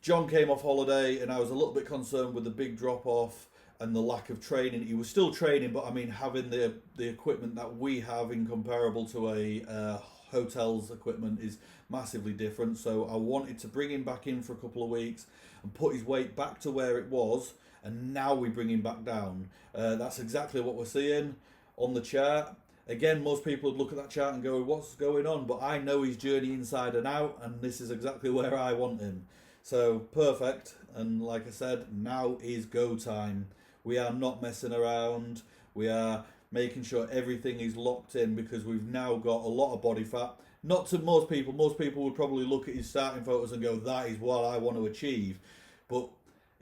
John came off holiday and I was a little bit concerned with the big drop off and the lack of training. He was still training, but I mean, having the equipment that we have in comparable to a hotel's equipment is massively different. So I wanted to bring him back in for a couple of weeks and put his weight back to where it was, and now we bring him back down. That's exactly what we're seeing on the chart. Again, most people would look at that chart and go, what's going on? But I know his journey inside and out, and this is exactly where I want him. So perfect. And like I said, now is go time. We are not messing around. We are making sure everything is locked in, because we've now got a lot of body fat. Not to most people. Most people would probably look at his starting photos and go, that is what I want to achieve. But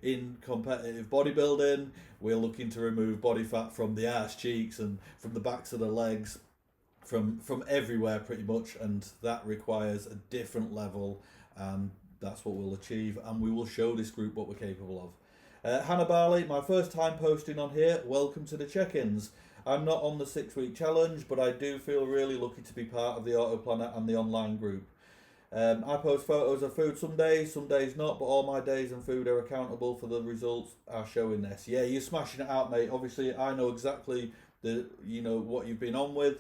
in competitive bodybuilding, we're looking to remove body fat from the arse cheeks and from the backs of the legs, from everywhere pretty much, and that requires a different level, and that's what we'll achieve, and we will show this group what we're capable of. Hannah Barley, my first time posting on here. Welcome to the check-ins. I'm not on the 6-week challenge, but I do feel really lucky to be part of the Autoplanner and the online group. I post photos of food some days not, but all my days and food are accountable for the results are showing this. Yeah, you're smashing it out, mate. Obviously, I know exactly what you've been on with.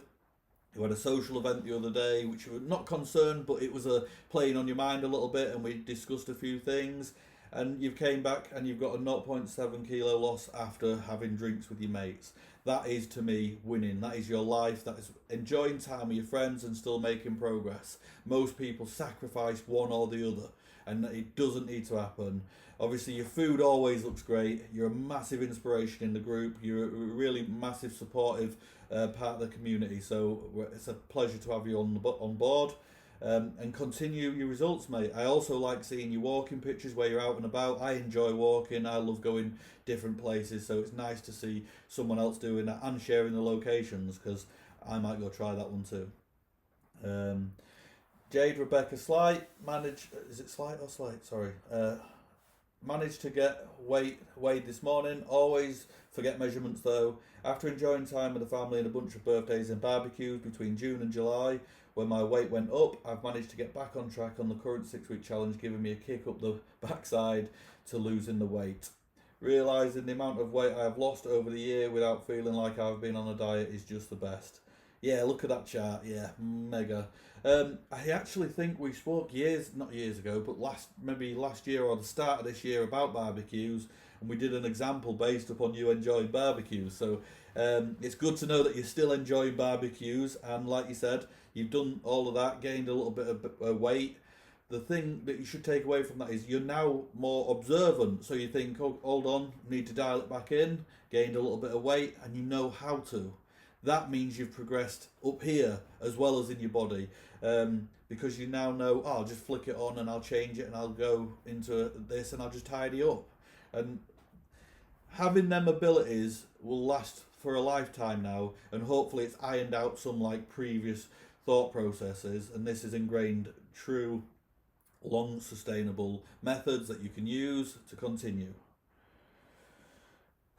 You had a social event the other day, which you were not concerned, but it was playing on your mind a little bit, and we discussed a few things. And you've came back and you've got a 0.7 kilo loss after having drinks with your mates. That is, to me, winning. That is your life. That is enjoying time with your friends and still making progress. Most people sacrifice one or the other, and it doesn't need to happen. Obviously, your food always looks great. You're a massive inspiration in the group. You're a really massive supportive part of the community. So it's a pleasure to have you on board. And continue your results, mate. I also like seeing your walking pictures where you're out and about. I enjoy walking. I love going different places, so it's nice to see someone else doing that and sharing the locations, because I might go try that one too. Jade Rebecca Slight is it Slight or Slight? Sorry. Managed to get weighed this morning. Always forget measurements though. After enjoying time with the family and a bunch of birthdays and barbecues between June and July, when my weight went up, I've managed to get back on track on the current 6-week challenge, giving me a kick up the backside to losing the weight. Realising the amount of weight I have lost over the year without feeling like I've been on a diet is just the best. Yeah, look at that chart. Yeah, mega. I actually think we spoke not years ago, but maybe last year or the start of this year about barbecues, and we did an example based upon you enjoying barbecues. So it's good to know that you're still enjoying barbecues, and like you said, you've done all of that, gained a little bit of weight. The thing that you should take away from that is you're now more observant. So you think, oh, hold on, need to dial it back in, gained a little bit of weight, and you know how to. That means you've progressed up here as well as in your body, because you now know, oh, I'll just flick it on and I'll change it and I'll go into this and I'll just tidy up. And having them abilities will last for a lifetime now, and hopefully it's ironed out some like previous thought processes, and this is ingrained true, long, sustainable methods that you can use to continue.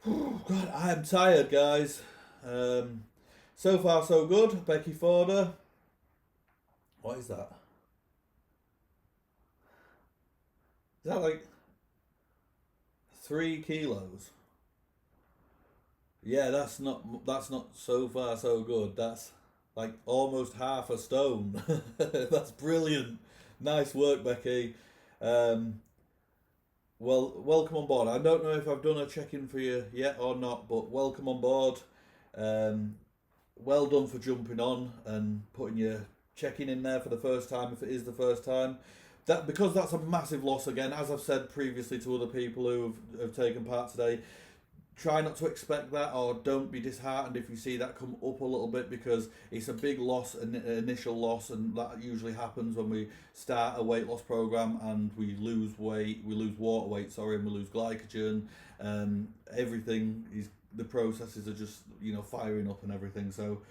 God, I am tired, guys. So far, so good. Becky Forder. What is that? Is that like 3 kilos? Yeah, that's not so far so good. That's like almost half a stone. That's brilliant. Nice work, Becky. Um, well, welcome on board. I don't know if I've done a check-in for you yet or not, but welcome on board. Um, well done for jumping on and putting your check-in in there for the first time, if it is the first time. That, because that's a massive loss again, as I've said previously to other people have taken part today. Try not to expect that, or don't be disheartened if you see that come up a little bit, because it's a big loss, an initial loss, and that usually happens when we start a weight loss program and we lose weight, we lose water weight, sorry, and we lose glycogen. Everything is, the processes are just firing up and everything. So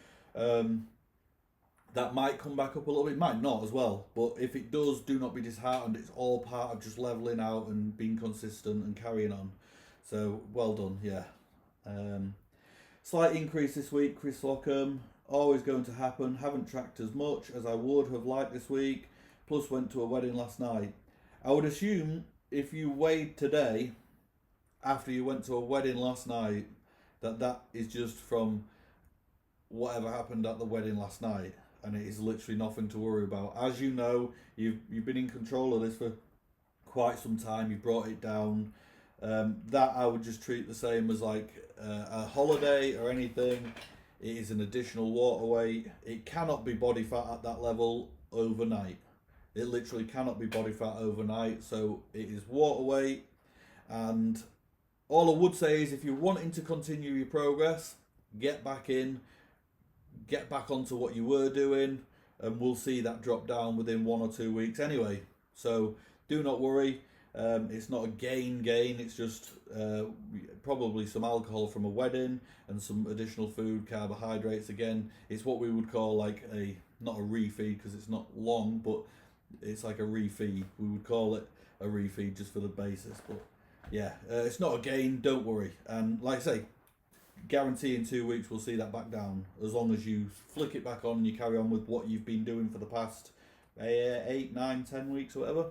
that might come back up a little bit, might not as well. But if it does, do not be disheartened. It's all part of just leveling out and being consistent and carrying on. So well done, yeah. Slight increase this week, Chris Lockham. Always going to happen. Haven't tracked as much as I would have liked this week. Plus went to a wedding last night. I would assume if you weighed today, after you went to a wedding last night, that is just from whatever happened at the wedding last night, and it is literally nothing to worry about. As you know, you've been in control of this for quite some time. You've brought it down. That I would just treat the same as like a holiday or anything. It is an additional water weight. It cannot be body fat at that level overnight. It literally cannot be body fat overnight. So it is water weight. And all I would say is, if you're wanting to continue your progress, get back in, get back onto what you were doing, and we'll see that drop down within 1 or 2 weeks anyway. So do not worry. It's not a gain, it's just probably some alcohol from a wedding and some additional food, carbohydrates. Again, it's what we would call like not a refeed, because it's not long, but it's like a refeed. We would call it a refeed just for the basis. But yeah, it's not a gain, don't worry. And like I say, guarantee in 2 weeks we'll see that back down, as long as you flick it back on and you carry on with what you've been doing for the past 8, 9, 10 weeks or whatever.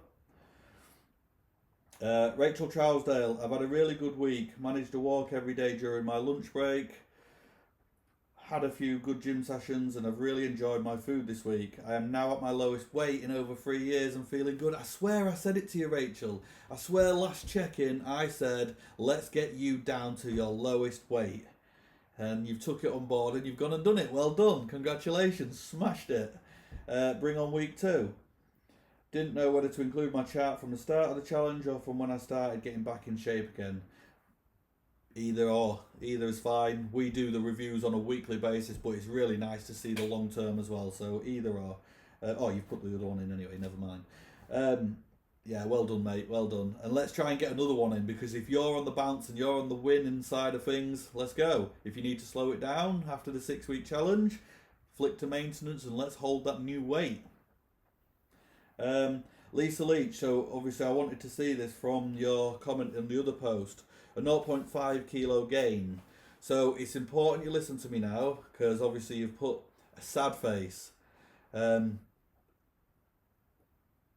Rachel Trousdale, I've had a really good week. Managed to walk every day during my lunch break. Had a few good gym sessions, and I've really enjoyed my food this week. I am now at my lowest weight in over 3 years and feeling good. I swear I said it to you, Rachel. I swear last check-in I said, let's get you down to your lowest weight. And you've took it on board and you've gone and done it. Well done. Congratulations. Smashed it. Bring on week 2. Didn't know whether to include my chart from the start of the challenge or from when I started getting back in shape again. Either is fine. We do the reviews on a weekly basis, but it's really nice to see the long term as well. So either or. You've put the other one in anyway, never mind. Yeah, well done, mate, well done. And let's try and get another one in, because if you're on the bounce and you're on the winning side of things, let's go. If you need to slow it down after the 6-week challenge, flick to maintenance and let's hold that new weight. Lisa Leach, so obviously I wanted to see this from your comment in the other post. A 0.5 kilo gain. So it's important you listen to me now, because obviously you've put a sad face.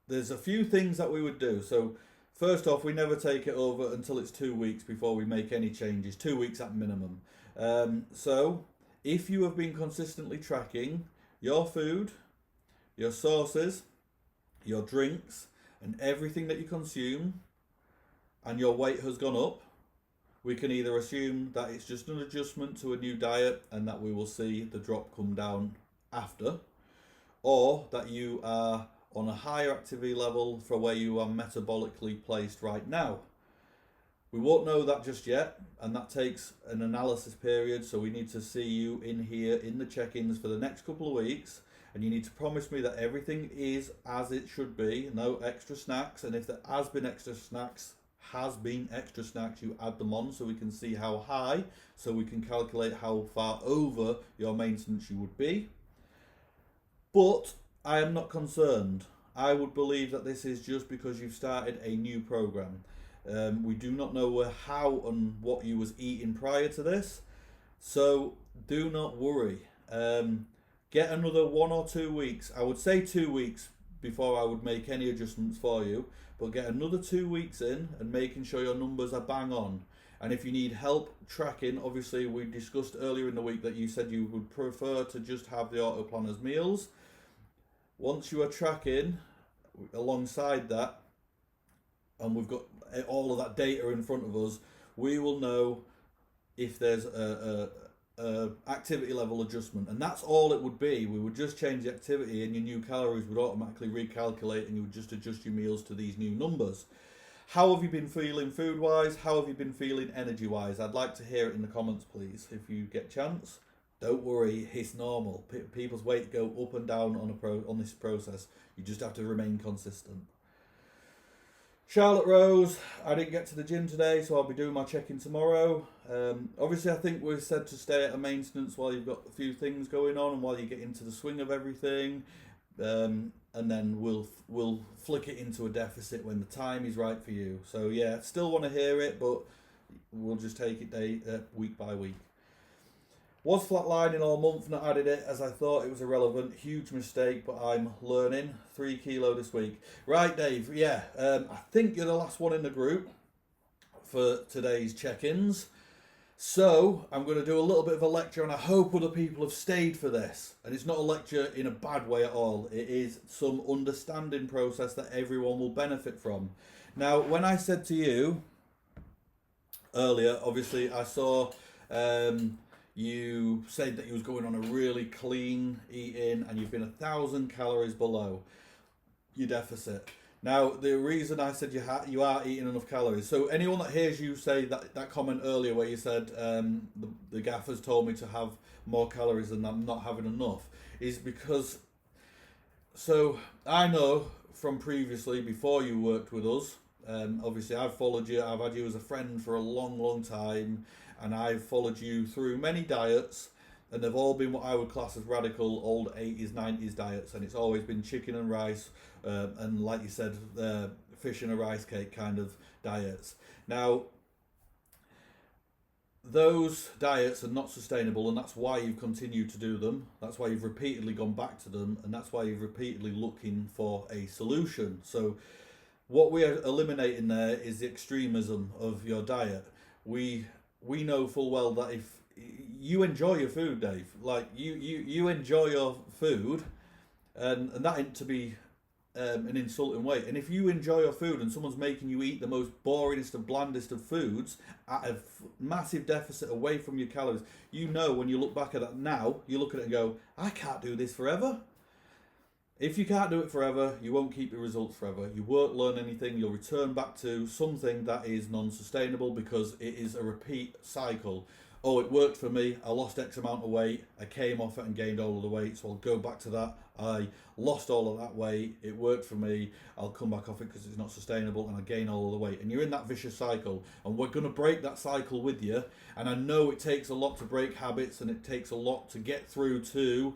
There's a few things that we would do. So first off, we never take it over until it's 2 weeks before we make any changes. 2 weeks at minimum. So if you have been consistently tracking your food, your sauces, your drinks, and everything that you consume, and your weight has gone up, we can either assume that it's just an adjustment to a new diet and that we will see the drop come down after, or that you are on a higher activity level for where you are metabolically placed right now. We won't know that just yet, and that takes an analysis period, so we need to see you in here in the check-ins for the next couple of weeks, and you need to promise me that everything is as it should be, no extra snacks, and if there has been extra snacks, you add them on so we can see how high, so we can calculate how far over your maintenance you would be. But I am not concerned. I would believe that this is just because you've started a new program. We do not know how and what you was eating prior to this, so do not worry. Get another 1 or 2 weeks. I would say 2 weeks before I would make any adjustments for you, but get another 2 weeks in and making sure your numbers are bang on. And if you need help tracking, obviously we discussed earlier in the week that you said you would prefer to just have the Autoplanners meals. Once you are tracking alongside that, and we've got all of that data in front of us, we will know if there's a activity level adjustment, and that's all it would be. We would just change the activity and your new calories would automatically recalculate, and you would just adjust your meals to these new numbers. How have you been feeling food wise? How have you been feeling energy wise? I'd like to hear it in the comments, please, if you get a chance. Don't worry, it's normal. People's weight go up and down on this process. You just have to remain consistent. Charlotte Rose, I didn't get to the gym today, so I'll be doing my check-in tomorrow. Obviously, I think we're said to stay at a maintenance while you've got a few things going on and while you get into the swing of everything. And then we'll flick it into a deficit when the time is right for you. So yeah, still want to hear it, but we'll just take it week by week. Was flatlining all month, not added it as I thought it was irrelevant. Huge mistake, but I'm learning. 3 kilo this week. Right, Dave, yeah, I think you're the last one in the group for today's check-ins. So I'm going to do a little bit of a lecture, and I hope other people have stayed for this. And it's not a lecture in a bad way at all. It is some understanding process that everyone will benefit from. Now, when I said to you earlier, obviously I saw... you said that you was going on a really clean eating and you've been 1,000 calories below your deficit. Now, the reason I said you are eating enough calories, so anyone that hears you say that comment earlier where you said the gaffers told me to have more calories and I'm not having enough, is because, so I know from previously, before you worked with us, obviously I've followed you, I've had you as a friend for a long time, and I've followed you through many diets, and they've all been what I would class as radical old 80s, 90s diets, and it's always been chicken and rice, and like you said, fish and a rice cake kind of diets. Now, those diets are not sustainable, and that's why you've continued to do them. That's why you've repeatedly gone back to them, and that's why you're repeatedly looking for a solution. So what we are eliminating there is the extremism of your diet. We know full well that if you enjoy your food, Dave, like you enjoy your food, and that ain't to be an insulting way. And if you enjoy your food and someone's making you eat the most boringest and blandest of foods at a massive deficit away from your calories, you know when you look back at that now, you look at it and go, I can't do this forever. If you can't do it forever, you won't keep the results forever. You won't learn anything. You'll return back to something that is non-sustainable because it is a repeat cycle. Oh, it worked for me. I lost X amount of weight. I came off it and gained all of the weight. So I'll go back to that. I lost all of that weight. It worked for me. I'll come back off it because it's not sustainable and I gain all of the weight. And you're in that vicious cycle. And we're going to break that cycle with you. And I know it takes a lot to break habits and it takes a lot to get through to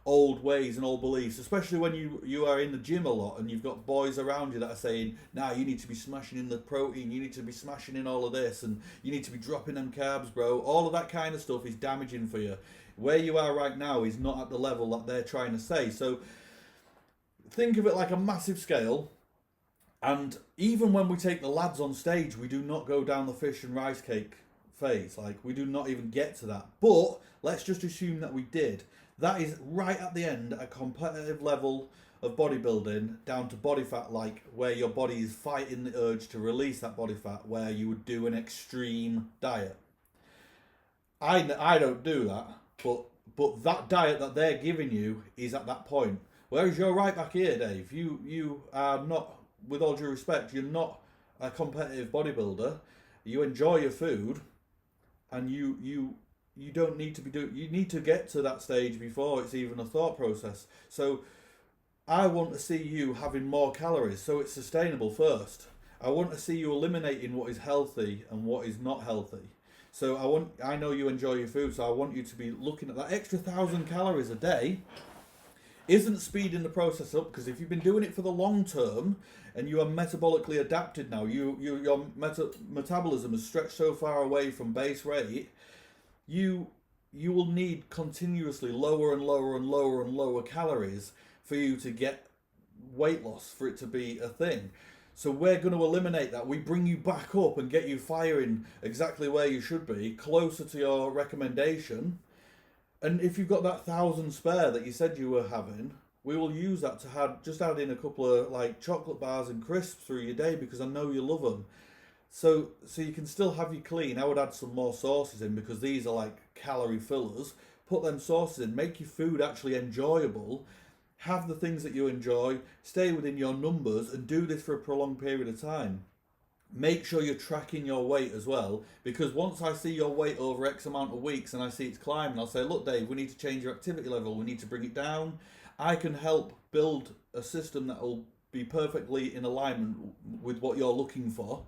old ways and old beliefs, especially when you are in the gym a lot and you've got boys around you that are saying, nah, you need to be smashing in the protein, you need to be smashing in all of this, and you need to be dropping them carbs, bro. All of that kind of stuff is damaging for you. Where you are right now is not at the level that they're trying to say. So think of it like a massive scale. And even when we take the lads on stage, we do not go down the fish and rice cake phase. Like, we do not even get to that. But let's just assume that we did. That is right at the end, a competitive level of bodybuilding down to body fat, like where your body is fighting the urge to release that body fat, where you would do an extreme diet. I don't do that, but that diet that they're giving you is at that point. Whereas you're right back here, Dave. You are not, with all due respect, you're not a competitive bodybuilder. You enjoy your food, and you don't need to be doing. You need to get to that stage before it's even a thought process. So I want to see you having more calories, so it's sustainable first. I want to see you eliminating what is healthy and what is not healthy. So I know you enjoy your food, so I want you to be looking at that extra 1,000 calories a day. Isn't speeding the process up, because if you've been doing it for the long term and you are metabolically adapted now, your metabolism is stretched so far away from base rate, you will need continuously lower and lower and lower and lower calories for you to get weight loss, for it to be a thing. So we're going to eliminate that. We bring you back up and get you firing exactly where you should be, closer to your recommendation. And if you've got that 1,000 spare that you said you were having, we will use that to just add in a couple of like chocolate bars and crisps through your day, because I know you love them. So you can still have your clean. I would add some more sauces in, because these are like calorie fillers. Put them sauces in, make your food actually enjoyable. Have the things that you enjoy, stay within your numbers, and do this for a prolonged period of time. Make sure you're tracking your weight as well, because once I see your weight over X amount of weeks and I see it's climbing, I'll say, look, Dave, we need to change your activity level, we need to bring it down. I can help build a system that will be perfectly in alignment with what you're looking for,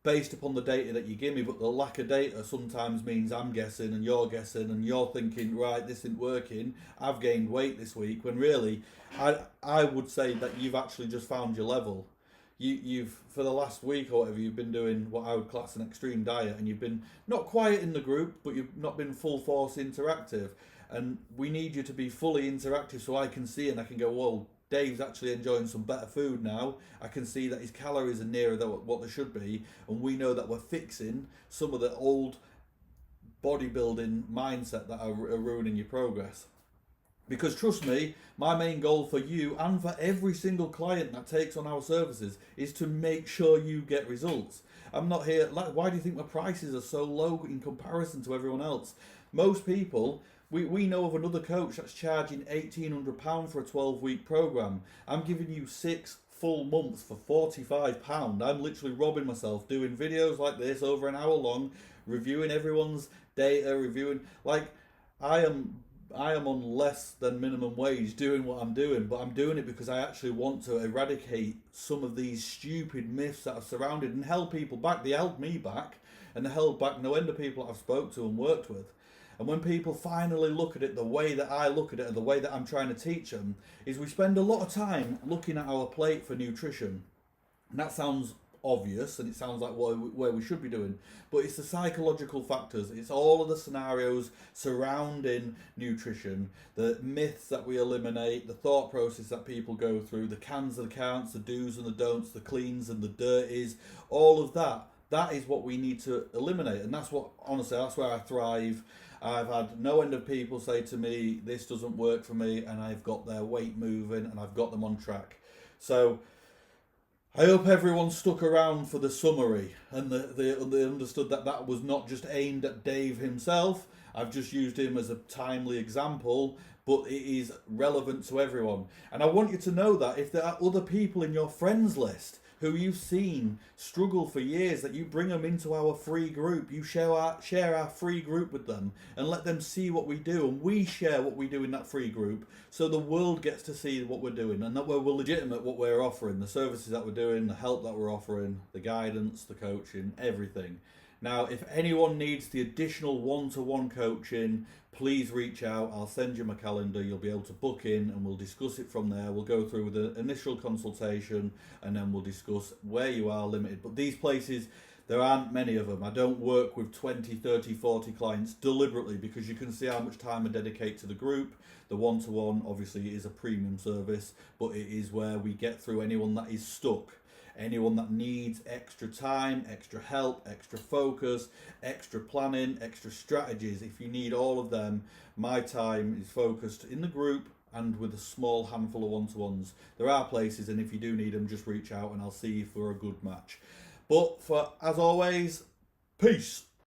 based upon the data that you give me. But the lack of data sometimes means I'm guessing and you're thinking, right, this isn't working, I've gained weight this week, when really I would say that you've actually just found your level. You've for the last week or whatever, you've been doing what I would class an extreme diet, and you've been not quiet in the group, but you've not been full force interactive. And we need you to be fully interactive, so I can see and I can go, whoa, Dave's actually enjoying some better food now. I can see that his calories are nearer than what they should be, and we know that we're fixing some of the old bodybuilding mindset that are ruining your progress. Because trust me, my main goal for you and for every single client that takes on our services is to make sure you get results. I'm not here, why do you think my prices are so low in comparison to everyone else? Most people, we know of another coach that's charging £1,800 for a 12-week program. I'm giving you 6 full months for £45. I'm literally robbing myself doing videos like this over an hour long, reviewing everyone's data, I am on less than minimum wage doing what I'm doing, but I'm doing it because I actually want to eradicate some of these stupid myths that have surrounded and held people back. They held me back, and they held back no end of people that I've spoke to and worked with. And when people finally look at it the way that I look at it and the way that I'm trying to teach them, is we spend a lot of time looking at our plate for nutrition. And that sounds obvious, and it sounds like where we should be doing, but it's the psychological factors. It's all of the scenarios surrounding nutrition, the myths that we eliminate, the thought process that people go through, the cans and the can'ts, the do's and the don'ts, the cleans and the dirties, all of that. That is what we need to eliminate, and that's where I thrive. I've had no end of people say to me, this doesn't work for me, and I've got their weight moving and I've got them on track. So I hope everyone stuck around for the summary, and they understood that that was not just aimed at Dave himself. I've just used him as a timely example, but it is relevant to everyone. And I want you to know that if there are other people in your friends list who you've seen struggle for years, that you bring them into our free group. You share our free group with them and let them see what we do, and we share what we do in that free group, so the world gets to see what we're doing and that we're legitimate, what we're offering, the services that we're doing, the help that we're offering, the guidance, the coaching, everything. Now, if anyone needs the additional one-to-one coaching, please reach out. I'll send you my calendar. You'll be able to book in, and we'll discuss it from there. We'll go through with the initial consultation, and then we'll discuss where you are limited. But these places, there aren't many of them. I don't work with 20, 30, 40 clients deliberately, because you can see how much time I dedicate to the group. The one-to-one, obviously, is a premium service, but it is where we get through anyone that is stuck. Anyone that needs extra time, extra help, extra focus, extra planning, extra strategies, if you need all of them, my time is focused in the group and with a small handful of one-to-ones. There are places, and if you do need them, just reach out and I'll see you for a good match. But as always, peace.